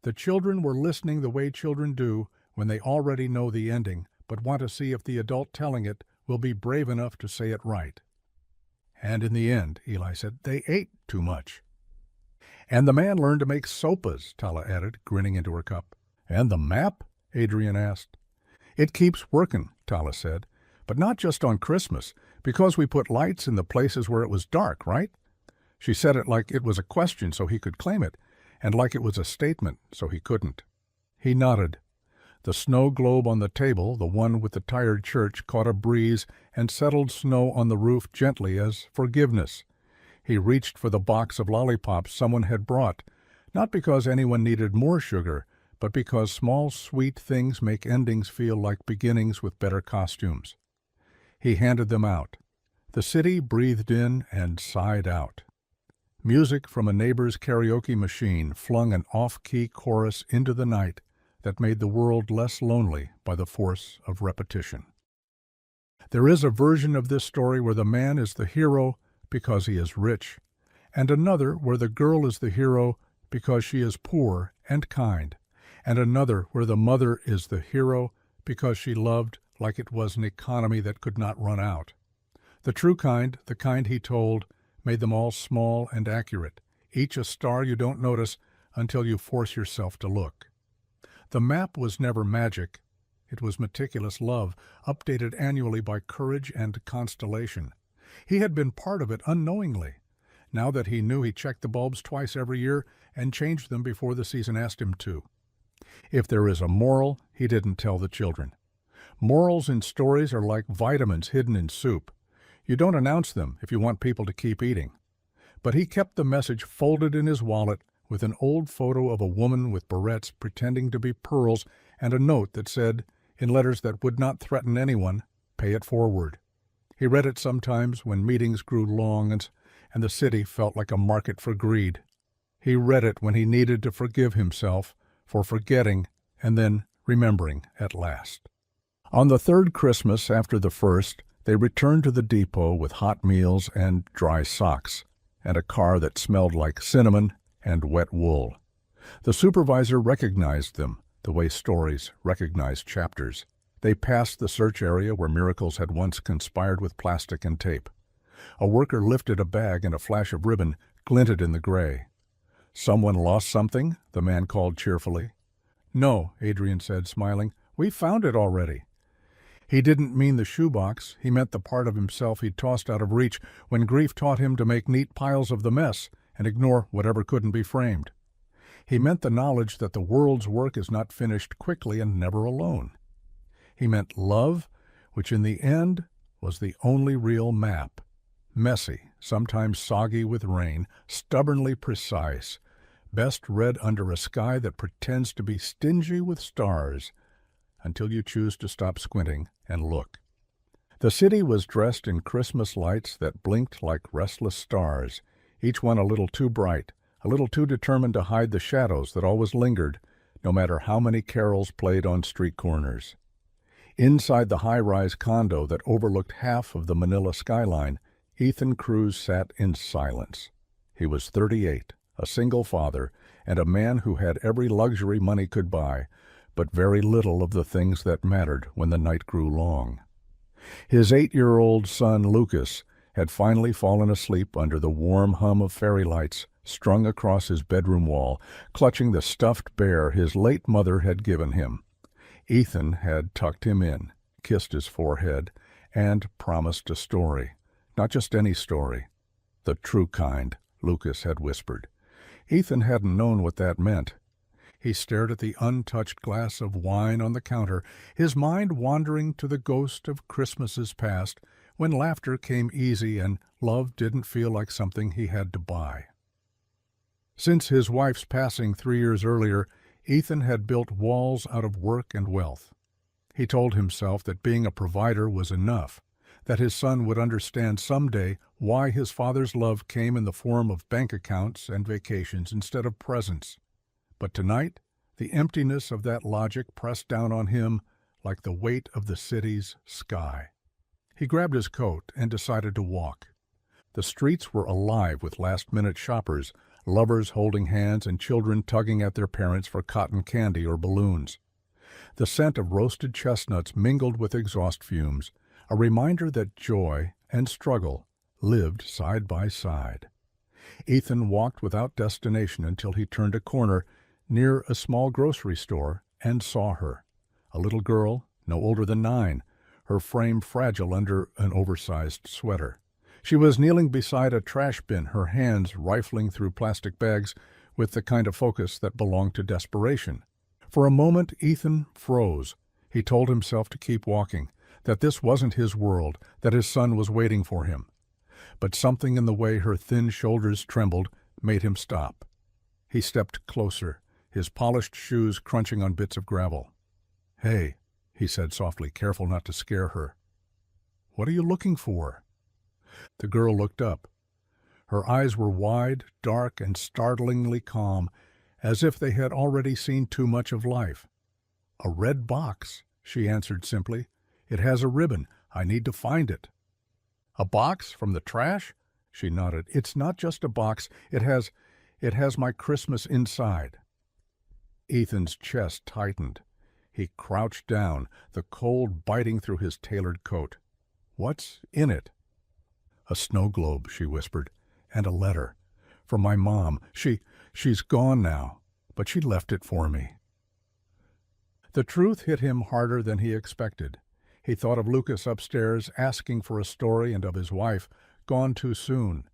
The children were listening the way children do when they already know the ending, but want to see if the adult telling it will be brave enough to say it right. And in the end, Eli said, they ate too much. "And the man learned to make sopas," Tala added, grinning into her cup. "And the map?" Adrian asked. "It keeps working," Tala said, "but not just on Christmas, because we put lights in the places where it was dark, right?" She said it like it was a question so he could claim it, and like it was a statement so he couldn't. He nodded. The snow globe on the table, the one with the tired church, caught a breeze and settled snow on the roof gently as forgiveness. He reached for the box of lollipops someone had brought, not because anyone needed more sugar, but because small sweet things make endings feel like beginnings with better costumes. He handed them out. The city breathed in and sighed out. Music from a neighbor's karaoke machine flung an off-key chorus into the night that made the world less lonely by the force of repetition. There is a version of this story where the man is the hero because he is rich, and another where the girl is the hero because she is poor and kind, and another where the mother is the hero because she loved like it was an economy that could not run out. The true kind, the kind he told, made them all small and accurate, each a star you don't notice until you force yourself to look. The map was never magic. It was meticulous love, updated annually by courage and constellation. He had been part of it unknowingly. Now that he knew, he checked the bulbs twice every year and changed them before the season asked him to. If there is a moral, he didn't tell the children. Morals in stories are like vitamins hidden in soup. You don't announce them if you want people to keep eating. But he kept the message folded in his wallet with an old photo of a woman with barrettes pretending to be pearls and a note that said, in letters that would not threaten anyone, "Pay it forward." He read it sometimes when meetings grew long and the city felt like a market for greed. He read it when he needed to forgive himself for forgetting and then remembering at last. On the third Christmas after the first, They returned to the depot with hot meals and dry socks, and a car that smelled like cinnamon and wet wool. The supervisor recognized them, the way stories recognize chapters. They passed the search area where miracles had once conspired with plastic and tape. A worker lifted a bag and a flash of ribbon glinted in the gray. "Someone lost something?" the man called cheerfully. "No," Adrian said, smiling. "We found it already." He didn't mean the shoebox. He meant the part of himself he'd tossed out of reach when grief taught him to make neat piles of the mess and ignore whatever couldn't be framed. He meant the knowledge that the world's work is not finished quickly and never alone. He meant love, which in the end was the only real map. Messy, sometimes soggy with rain, stubbornly precise, best read under a sky that pretends to be stingy with stars, until you choose to stop squinting and look. The city was dressed in Christmas lights that blinked like restless stars, each one a little too bright, a little too determined to hide the shadows that always lingered, no matter how many carols played on street corners. Inside the high-rise condo that overlooked half of the Manila skyline, Ethan Cruz sat in silence. He was 38, a single father, and a man who had every luxury money could buy, but very little of the things that mattered when the night grew long. His 8-year-old son, Lucas, had finally fallen asleep under the warm hum of fairy lights strung across his bedroom wall, clutching the stuffed bear his late mother had given him. Ethan had tucked him in, kissed his forehead, and promised a story. Not just any story. The true kind, Lucas had whispered. Ethan hadn't known what that meant. He stared at the untouched glass of wine on the counter, his mind wandering to the ghost of Christmases past, when laughter came easy and love didn't feel like something he had to buy. Since his wife's passing 3 years earlier, Ethan had built walls out of work and wealth. He told himself that being a provider was enough, that his son would understand someday why his father's love came in the form of bank accounts and vacations instead of presents. But tonight, the emptiness of that logic pressed down on him like the weight of the city's sky. He grabbed his coat and decided to walk. The streets were alive with last-minute shoppers, lovers holding hands and children tugging at their parents for cotton candy or balloons. The scent of roasted chestnuts mingled with exhaust fumes, a reminder that joy and struggle lived side by side. Ethan walked without destination until he turned a corner near a small grocery store and saw her, a little girl, no older than 9, her frame fragile under an oversized sweater. She was kneeling beside a trash bin, her hands rifling through plastic bags with the kind of focus that belonged to desperation. For a moment, Ethan froze. He told himself to keep walking, that this wasn't his world, that his son was waiting for him. But something in the way her thin shoulders trembled made him stop. He stepped closer, his polished shoes crunching on bits of gravel. "Hey," he said softly, careful not to scare her. "What are you looking for?" The girl looked up. Her eyes were wide, dark, and startlingly calm, as if they had already seen too much of life. "A red box," she answered simply. "It has a ribbon. I need to find it." "A box from the trash?" She nodded. "It's not just a box. It has my Christmas inside." Ethan's chest tightened. He crouched down, the cold biting through his tailored coat. "What's in it?" "A snow globe," she whispered, "and a letter. From my mom. She's gone now, but she left it for me." The truth hit him harder than he expected. He thought of Lucas upstairs asking for a story and of his wife, gone too soon.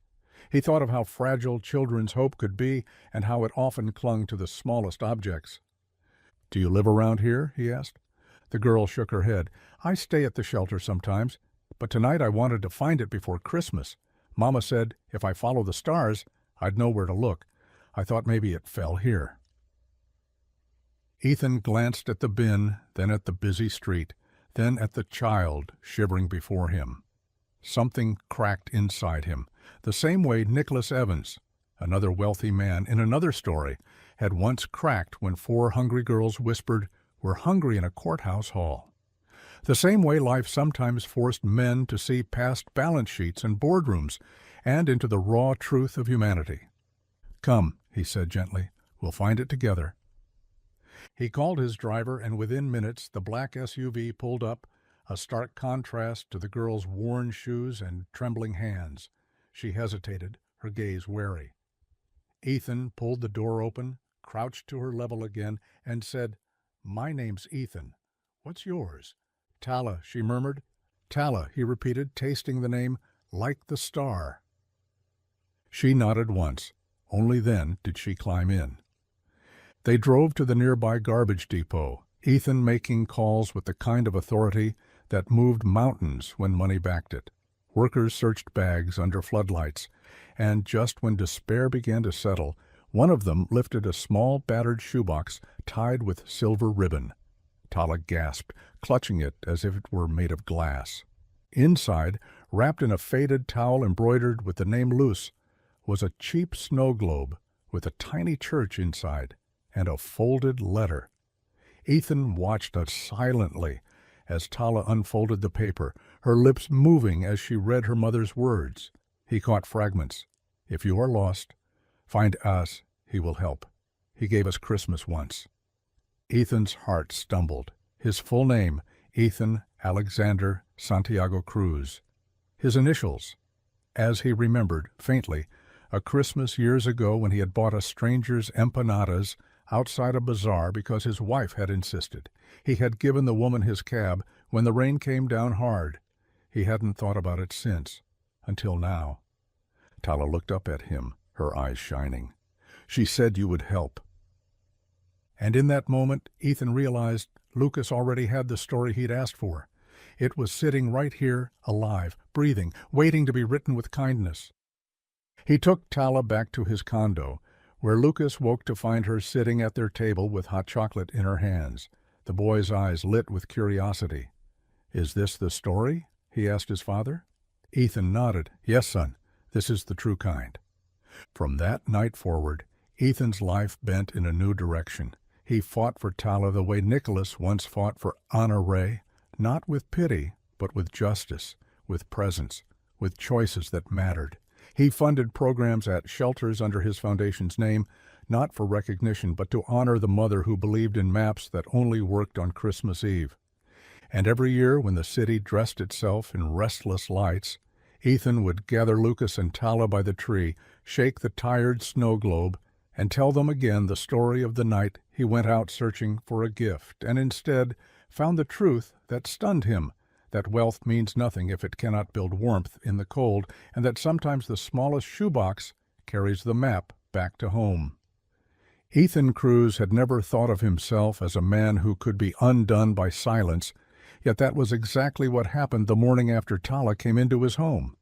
He thought of how fragile children's hope could be and how it often clung to the smallest objects. "Do you live around here?" he asked. The girl shook her head. "I stay at the shelter sometimes, but tonight I wanted to find it before Christmas. Mama said if I follow the stars, I'd know where to look. I thought maybe it fell here." Ethan glanced at the bin, then at the busy street, then at the child shivering before him. Something cracked inside him, the same way Nicholas Evans, another wealthy man in another story, had once cracked when 4 hungry girls whispered, "We're hungry in a courthouse hall." The same way life sometimes forced men to see past balance sheets and boardrooms and into the raw truth of humanity. "Come," he said gently, "we'll find it together." He called his driver, and within minutes the black SUV pulled up, a stark contrast to the girl's worn shoes and trembling hands. She hesitated, her gaze wary. Ethan pulled the door open, crouched to her level again, and said, "My name's Ethan. What's yours?" "Tala," she murmured. "Tala," he repeated, tasting the name, "like the star." She nodded once. Only then did she climb in. They drove to the nearby garbage depot, Ethan making calls with the kind of authority that moved mountains when money backed it. Workers searched bags under floodlights, and just when despair began to settle, one of them lifted a small battered shoebox tied with silver ribbon. Tala gasped, clutching it as if it were made of glass. Inside, wrapped in a faded towel embroidered with the name Luce, was a cheap snow globe with a tiny church inside and a folded letter. Ethan watched us silently as Tala unfolded the paper, her lips moving as she read her mother's words. He caught fragments. "If you are lost, find us, he will help. He gave us Christmas once." Ethan's heart stumbled. His full name, Ethan Alexander Santiago Cruz. His initials, as he remembered, faintly, a Christmas years ago when he had bought a stranger's empanadas outside a bazaar because his wife had insisted. He had given the woman his cab when the rain came down hard. He hadn't thought about it since, until now. Tala looked up at him, her eyes shining. "She said you would help." And in that moment, Ethan realized Lucas already had the story he'd asked for. It was sitting right here, alive, breathing, waiting to be written with kindness. He took Tala back to his condo, where Lucas woke to find her sitting at their table with hot chocolate in her hands. The boy's eyes lit with curiosity. "Is this the story?" he asked his father. Ethan nodded. "Yes, son, this is the true kind." From that night forward, Ethan's life bent in a new direction. He fought for Tala the way Nicholas once fought for Anna Ray, not with pity, but with justice, with presence, with choices that mattered. He funded programs at shelters under his foundation's name, not for recognition, but to honor the mother who believed in maps that only worked on Christmas Eve. And every year, when the city dressed itself in restless lights, Ethan would gather Lucas and Tala by the tree, shake the tired snow globe, and tell them again the story of the night he went out searching for a gift, and instead found the truth that stunned him, that wealth means nothing if it cannot build warmth in the cold, and that sometimes the smallest shoebox carries the map back to home. Ethan Cruz had never thought of himself as a man who could be undone by silence, yet that was exactly what happened the morning after Tala came into his home.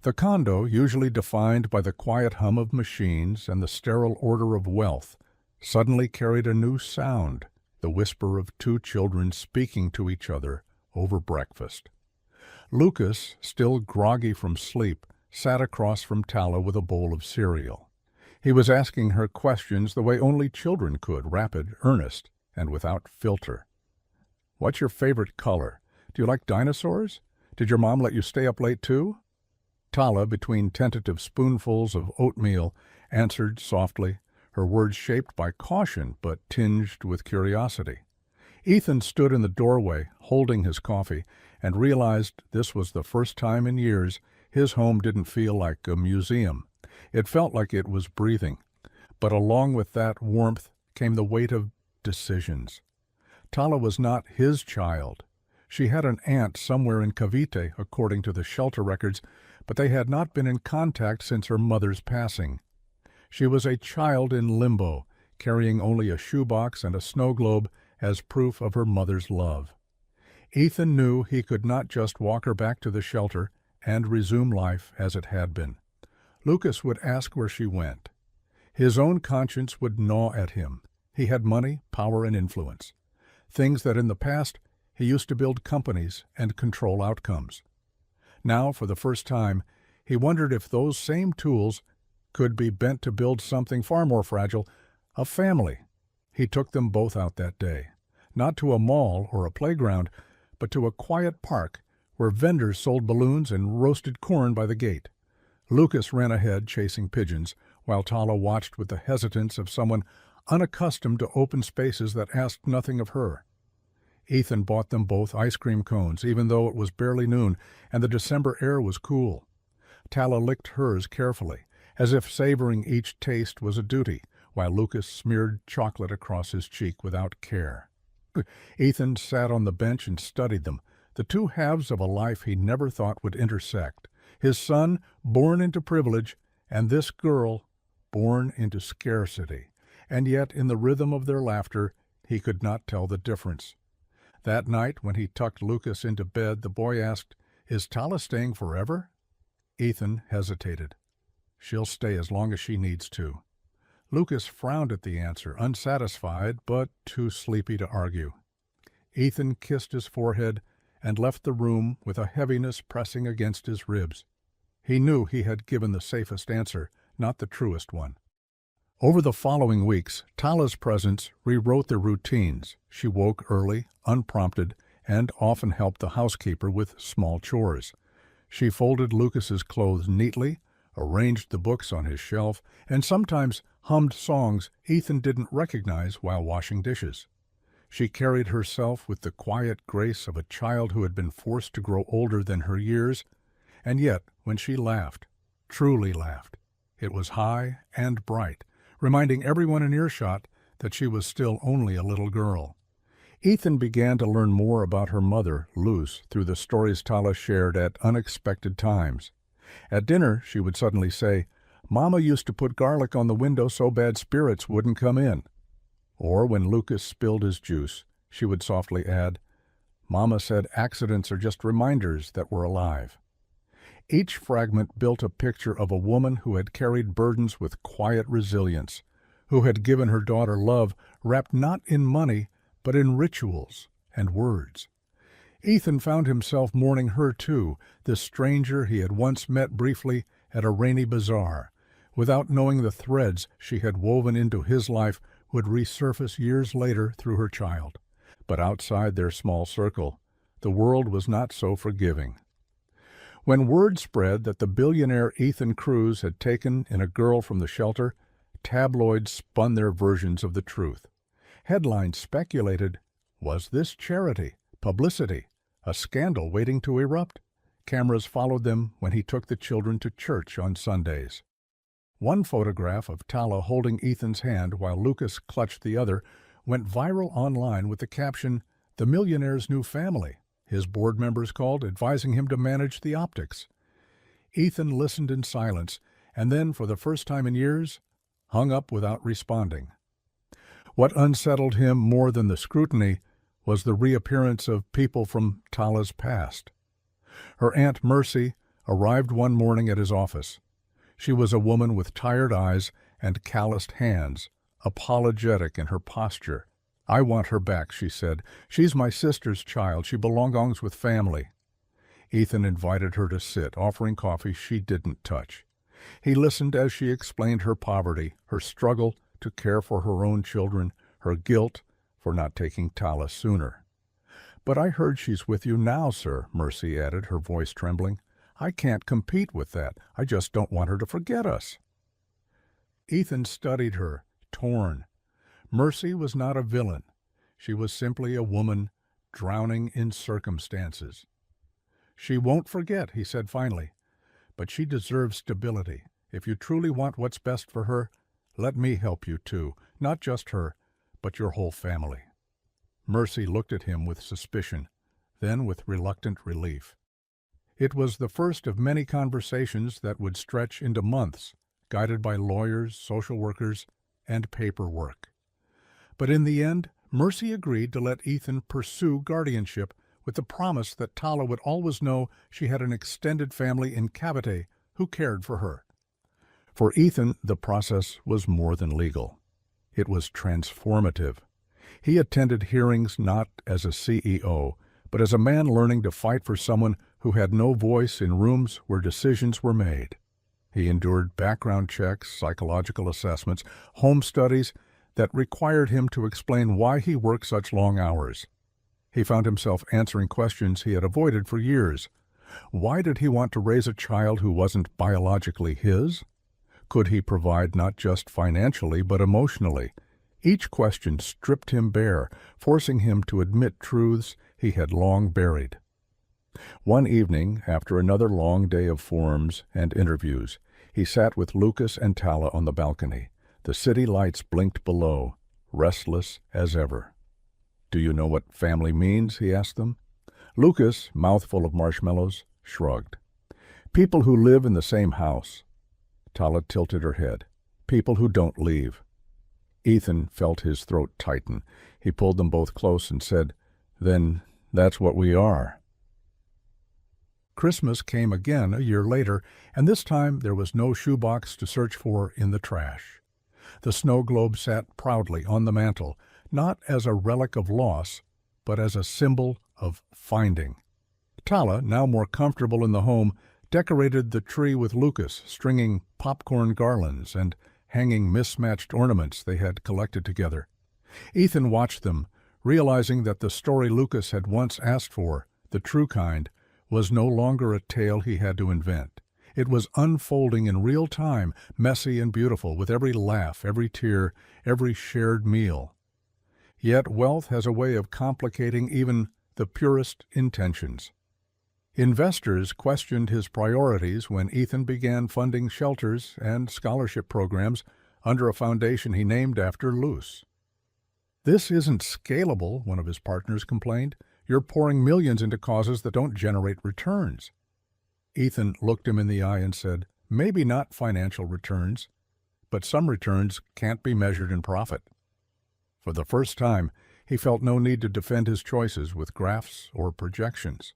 The condo, usually defined by the quiet hum of machines and the sterile order of wealth, suddenly carried a new sound, the whisper of two children speaking to each other over breakfast. Lucas, still groggy from sleep, sat across from Tala with a bowl of cereal. He was asking her questions the way only children could, rapid, earnest, and without filter. "What's your favorite color? Do you like dinosaurs? Did your mom let you stay up late too?" Tala, between tentative spoonfuls of oatmeal, answered softly, her words shaped by caution but tinged with curiosity. Ethan stood in the doorway, holding his coffee, and realized this was the first time in years his home didn't feel like a museum. It felt like it was breathing. But along with that warmth came the weight of decisions. Tala was not his child. She had an aunt somewhere in Cavite, according to the shelter records, but they had not been in contact since her mother's passing. She was a child in limbo, carrying only a shoebox and a snow globe as proof of her mother's love. Ethan knew he could not just walk her back to the shelter and resume life as it had been. Lucas would ask where she went. His own conscience would gnaw at him. He had money, power, and influence. Things that in the past he used to build companies and control outcomes. Now, for the first time, he wondered if those same tools could be bent to build something far more fragile, a family. He took them both out that day, not to a mall or a playground, but to a quiet park where vendors sold balloons and roasted corn by the gate. Lucas ran ahead, chasing pigeons, while Tala watched with the hesitance of someone unaccustomed to open spaces that asked nothing of her. Ethan bought them both ice cream cones, even though it was barely noon and the December air was cool. Tala licked hers carefully, as if savoring each taste was a duty, while Lucas smeared chocolate across his cheek without care. Ethan sat on the bench and studied them, the two halves of a life he never thought would intersect. His son, born into privilege, and this girl, born into scarcity. And yet, in the rhythm of their laughter, he could not tell the difference. That night, when he tucked Lucas into bed, the boy asked, "Is Tala staying forever?" Ethan hesitated. "She'll stay as long as she needs to." Lucas frowned at the answer, unsatisfied, but too sleepy to argue. Ethan kissed his forehead and left the room with a heaviness pressing against his ribs. He knew he had given the safest answer, not the truest one. Over the following weeks, Tala's presence rewrote their routines. She woke early, unprompted, and often helped the housekeeper with small chores. She folded Lucas's clothes neatly, arranged the books on his shelf, and sometimes hummed songs Ethan didn't recognize while washing dishes. She carried herself with the quiet grace of a child who had been forced to grow older than her years, and yet, when she laughed, truly laughed, it was high and bright, reminding everyone in earshot that she was still only a little girl. Ethan began to learn more about her mother, Luce, through the stories Tala shared at unexpected times. At dinner, she would suddenly say, "Mama used to put garlic on the window so bad spirits wouldn't come in." Or when Lucas spilled his juice, she would softly add, "Mama said accidents are just reminders that we're alive." Each fragment built a picture of a woman who had carried burdens with quiet resilience, who had given her daughter love wrapped not in money, but in rituals and words. Ethan found himself mourning her too, this stranger he had once met briefly at a rainy bazaar, without knowing the threads she had woven into his life would resurface years later through her child. But outside their small circle, the world was not so forgiving. When word spread that the billionaire Ethan Cruz had taken in a girl from the shelter, tabloids spun their versions of the truth. Headlines speculated, was this charity, publicity, a scandal waiting to erupt? Cameras followed them when he took the children to church on Sundays. One photograph of Tala holding Ethan's hand while Lucas clutched the other went viral online with the caption, "The millionaire's new family." His board members called, advising him to manage the optics. Ethan listened in silence, and then, for the first time in years, hung up without responding. What unsettled him more than the scrutiny was the reappearance of people from Tala's past. Her Aunt Mercy arrived one morning at his office. She was a woman with tired eyes and calloused hands, apologetic in her posture. "I want her back," she said. "She's my sister's child. She belongs with family." Ethan invited her to sit, offering coffee she didn't touch. He listened as she explained her poverty, her struggle to care for her own children, her guilt for not taking Tala sooner. "But I heard she's with you now, sir," Mercy added, her voice trembling. "I can't compete with that. I just don't want her to forget us." Ethan studied her, torn. Mercy was not a villain. She was simply a woman drowning in circumstances. "She won't forget," he said finally, "but she deserves stability. If you truly want what's best for her, let me help you too, not just her, but your whole family." Mercy looked at him with suspicion, then with reluctant relief. It was the first of many conversations that would stretch into months, guided by lawyers, social workers, and paperwork. But in the end, Mercy agreed to let Ethan pursue guardianship with the promise that Tala would always know she had an extended family in Cavite who cared for her. For Ethan, the process was more than legal. It was transformative. He attended hearings not as a CEO, but as a man learning to fight for someone who had no voice in rooms where decisions were made. He endured background checks, psychological assessments, home studies that required him to explain why he worked such long hours. He found himself answering questions he had avoided for years. Why did he want to raise a child who wasn't biologically his? Could he provide not just financially but emotionally? Each question stripped him bare, forcing him to admit truths he had long buried. One evening, after another long day of forms and interviews, he sat with Lucas and Tala on the balcony. The city lights blinked below, restless as ever. "Do you know what family means?" he asked them. Lucas, mouthful of marshmallows, shrugged. "People who live in the same house." Tala tilted her head. "People who don't leave." Ethan felt his throat tighten. He pulled them both close and said, "Then that's what we are." Christmas came again a year later, and this time there was no shoebox to search for in the trash. The snow globe sat proudly on the mantel, not as a relic of loss, but as a symbol of finding. Tala, now more comfortable in the home, decorated the tree with Lucas, stringing popcorn garlands and hanging mismatched ornaments they had collected together. Ethan watched them, realizing that the story Lucas had once asked for, the true kind, was no longer a tale he had to invent. It was unfolding in real time, messy and beautiful, with every laugh, every tear, every shared meal. Yet wealth has a way of complicating even the purest intentions. Investors questioned his priorities when Ethan began funding shelters and scholarship programs under a foundation he named after Luce. "This isn't scalable," one of his partners complained. "You're pouring millions into causes that don't generate returns." Ethan looked him in the eye and said, "Maybe not financial returns, but some returns can't be measured in profit." For the first time, he felt no need to defend his choices with graphs or projections.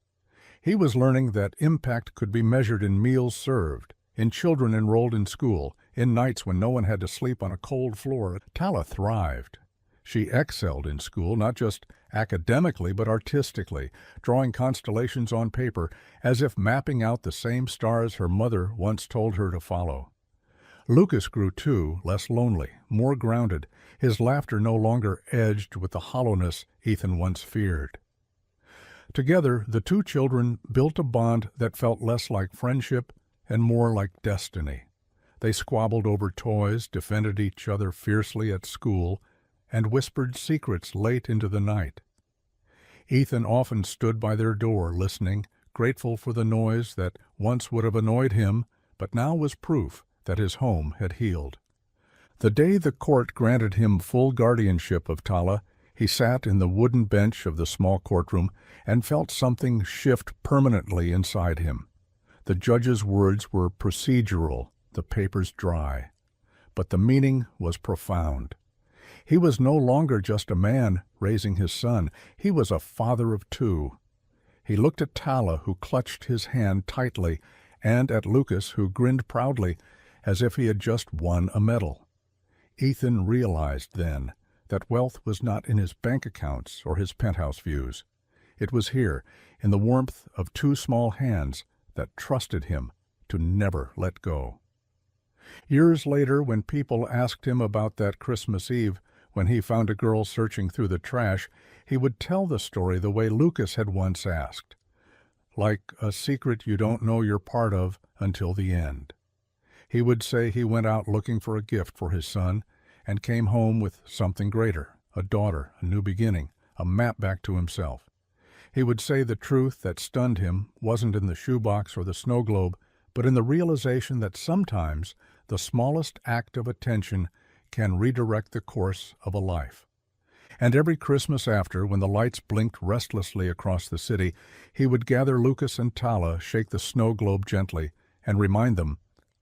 He was learning that impact could be measured in meals served, in children enrolled in school, in nights when no one had to sleep on a cold floor. Tala thrived. She excelled in school, not just academically but artistically, drawing constellations on paper as if mapping out the same stars her mother once told her to follow. Lucas grew too, less lonely, more grounded, his laughter no longer edged with the hollowness Ethan once feared. Together, the two children built a bond that felt less like friendship and more like destiny. They squabbled over toys, defended each other fiercely at school, and whispered secrets late into the night. Ethan often stood by their door listening, grateful for the noise that once would have annoyed him, but now was proof that his home had healed. The day the court granted him full guardianship of Tala, he sat in the wooden bench of the small courtroom and felt something shift permanently inside him. The judge's words were procedural, the papers dry, but the meaning was profound. He was no longer just a man raising his son. He was a father of two. He looked at Tala, who clutched his hand tightly, and at Lucas, who grinned proudly, as if he had just won a medal. Ethan realized then that wealth was not in his bank accounts or his penthouse views. It was here, in the warmth of two small hands that trusted him to never let go. Years later, when people asked him about that Christmas Eve when he found a girl searching through the trash, he would tell the story the way Lucas had once asked, like a secret you don't know you're part of until the end. He would say he went out looking for a gift for his son and came home with something greater, a daughter, a new beginning, a map back to himself. He would say the truth that stunned him wasn't in the shoebox or the snow globe, but in the realization that sometimes the smallest act of attention can redirect the course of a life. And every Christmas after, when the lights blinked restlessly across the city, he would gather Lucas and Tala, shake the snow globe gently, and remind them,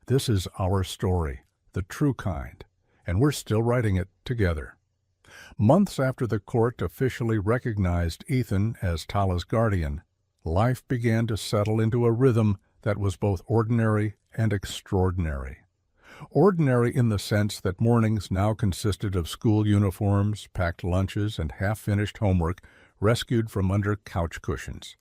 "This is our story, the true kind, and we're still writing it together." Months after the court officially recognized Ethan as Tala's guardian, life began to settle into a rhythm that was both ordinary and extraordinary. Ordinary in the sense that mornings now consisted of school uniforms, packed lunches, and half-finished homework rescued from under couch cushions.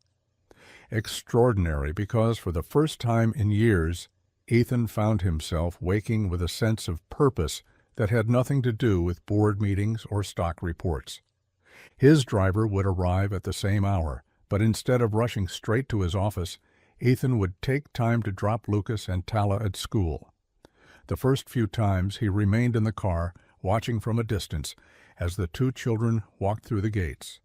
Extraordinary because for the first time in years, Ethan found himself waking with a sense of purpose that had nothing to do with board meetings or stock reports. His driver would arrive at the same hour, but instead of rushing straight to his office, Ethan would take time to drop Lucas and Tala at school. The first few times he remained in the car, watching from a distance, as the two children walked through the gates.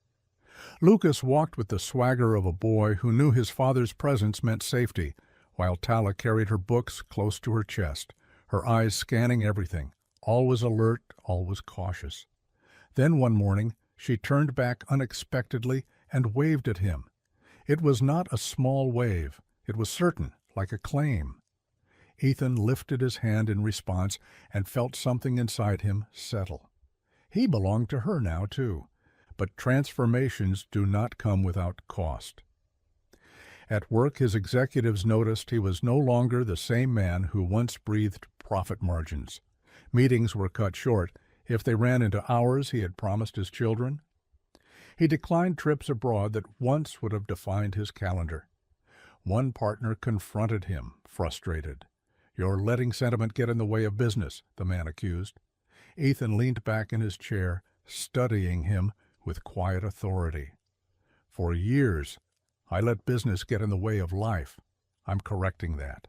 Lucas walked with the swagger of a boy who knew his father's presence meant safety, while Tala carried her books close to her chest, her eyes scanning everything, always alert, always cautious. Then one morning she turned back unexpectedly and waved at him. It was not a small wave. It was certain, like a claim. Ethan lifted his hand in response and felt something inside him settle. He belonged to her now, too. But transformations do not come without cost. At work, his executives noticed he was no longer the same man who once breathed profit margins. Meetings were cut short if they ran into hours he had promised his children. He declined trips abroad that once would have defined his calendar. One partner confronted him, frustrated. "You're letting sentiment get in the way of business," the man accused. Ethan leaned back in his chair, studying him with quiet authority. "For years, I let business get in the way of life. I'm correcting that."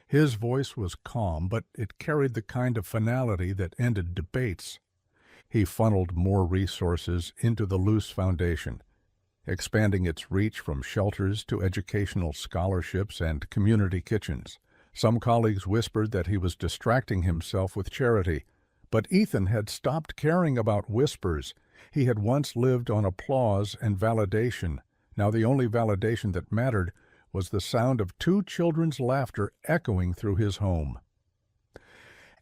His voice was calm, but it carried the kind of finality that ended debates. He funneled more resources into the loose foundation, expanding its reach from shelters to educational scholarships and community kitchens. Some colleagues whispered that he was distracting himself with charity, but Ethan had stopped caring about whispers. He had once lived on applause and validation. Now the only validation that mattered was the sound of two children's laughter echoing through his home.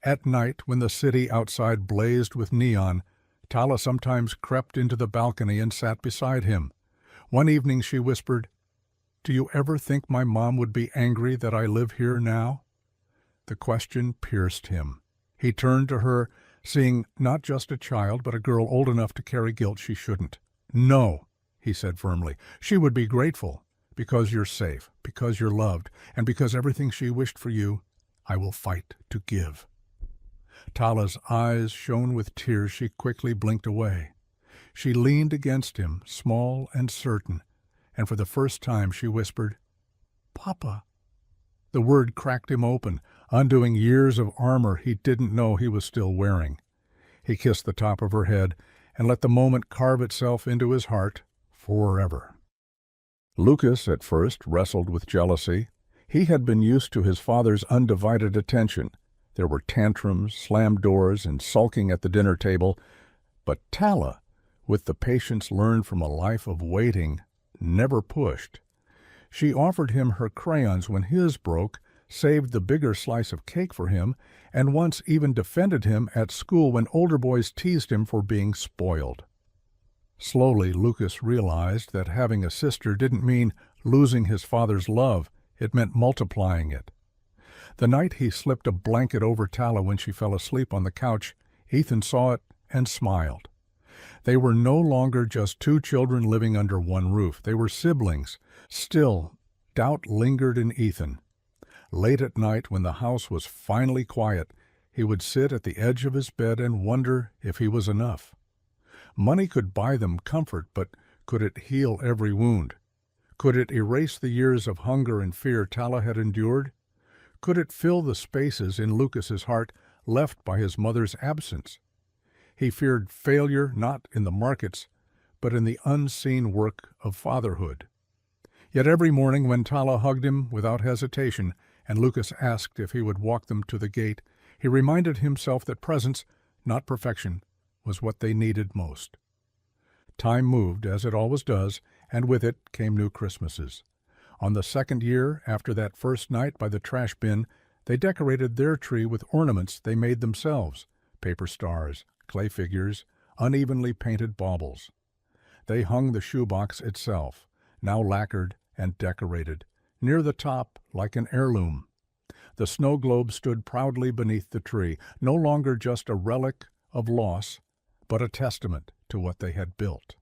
At night, when the city outside blazed with neon, Tala sometimes crept into the balcony and sat beside him. One evening she whispered, "Do you ever think my mom would be angry that I live here now?" The question pierced him. He turned to her, seeing not just a child, but a girl old enough to carry guilt she shouldn't. "No," he said firmly. "She would be grateful, because you're safe, because you're loved, and because everything she wished for you, I will fight to give." Tala's eyes shone with tears. She quickly blinked away. She leaned against him, small and certain, and for the first time she whispered, "Papa." The word cracked him open, undoing years of armor he didn't know he was still wearing. He kissed the top of her head and let the moment carve itself into his heart forever. Lucas at first wrestled with jealousy. He had been used to his father's undivided attention. There were tantrums, slammed doors, and sulking at the dinner table. But Tala, with the patience learned from a life of waiting, never pushed. She offered him her crayons when his broke, saved the bigger slice of cake for him, and once even defended him at school when older boys teased him for being spoiled. Slowly, Lucas realized that having a sister didn't mean losing his father's love. It meant multiplying it. The night he slipped a blanket over Tala when she fell asleep on the couch, Ethan saw it and smiled. They were no longer just two children living under one roof. They were siblings. Still, doubt lingered in Ethan. Late at night, when the house was finally quiet, he would sit at the edge of his bed and wonder if he was enough. Money could buy them comfort, but could it heal every wound? Could it erase the years of hunger and fear Tala had endured? Could it fill the spaces in Lucas's heart left by his mother's absence? He feared failure not in the markets, but in the unseen work of fatherhood. Yet every morning when Tala hugged him without hesitation, and Lucas asked if he would walk them to the gate, he reminded himself that presence, not perfection, was what they needed most. Time moved, as it always does, and with it came new Christmases. On the second year, after that first night by the trash bin, they decorated their tree with ornaments they made themselves, paper stars, clay figures, unevenly painted baubles. They hung the shoebox itself, now lacquered and decorated, near the top like an heirloom. The snow globe stood proudly beneath the tree, no longer just a relic of loss, but a testament to what they had built.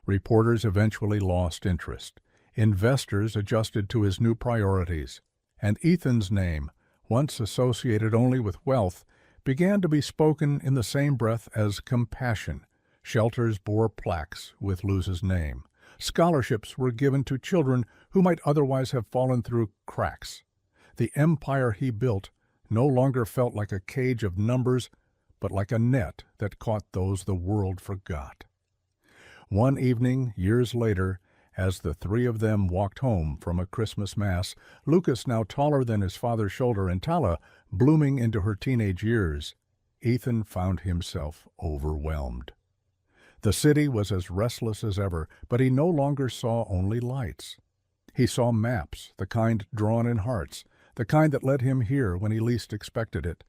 Reporters eventually lost interest. Investors adjusted to his new priorities, and Ethan's name, once associated only with wealth, began to be spoken in the same breath as compassion, Shelters bore plaques with Luz's name. Scholarships were given to children who might otherwise have fallen through cracks. The empire he built no longer felt like a cage of numbers, but like a net that caught those the world forgot. One evening, years later, as the three of them walked home from a Christmas Mass, Lucas now taller than his father's shoulder and Tala blooming into her teenage years, Ethan found himself overwhelmed. The city was as restless as ever, but he no longer saw only lights. He saw maps, the kind drawn in hearts, the kind that led him here when he least expected it,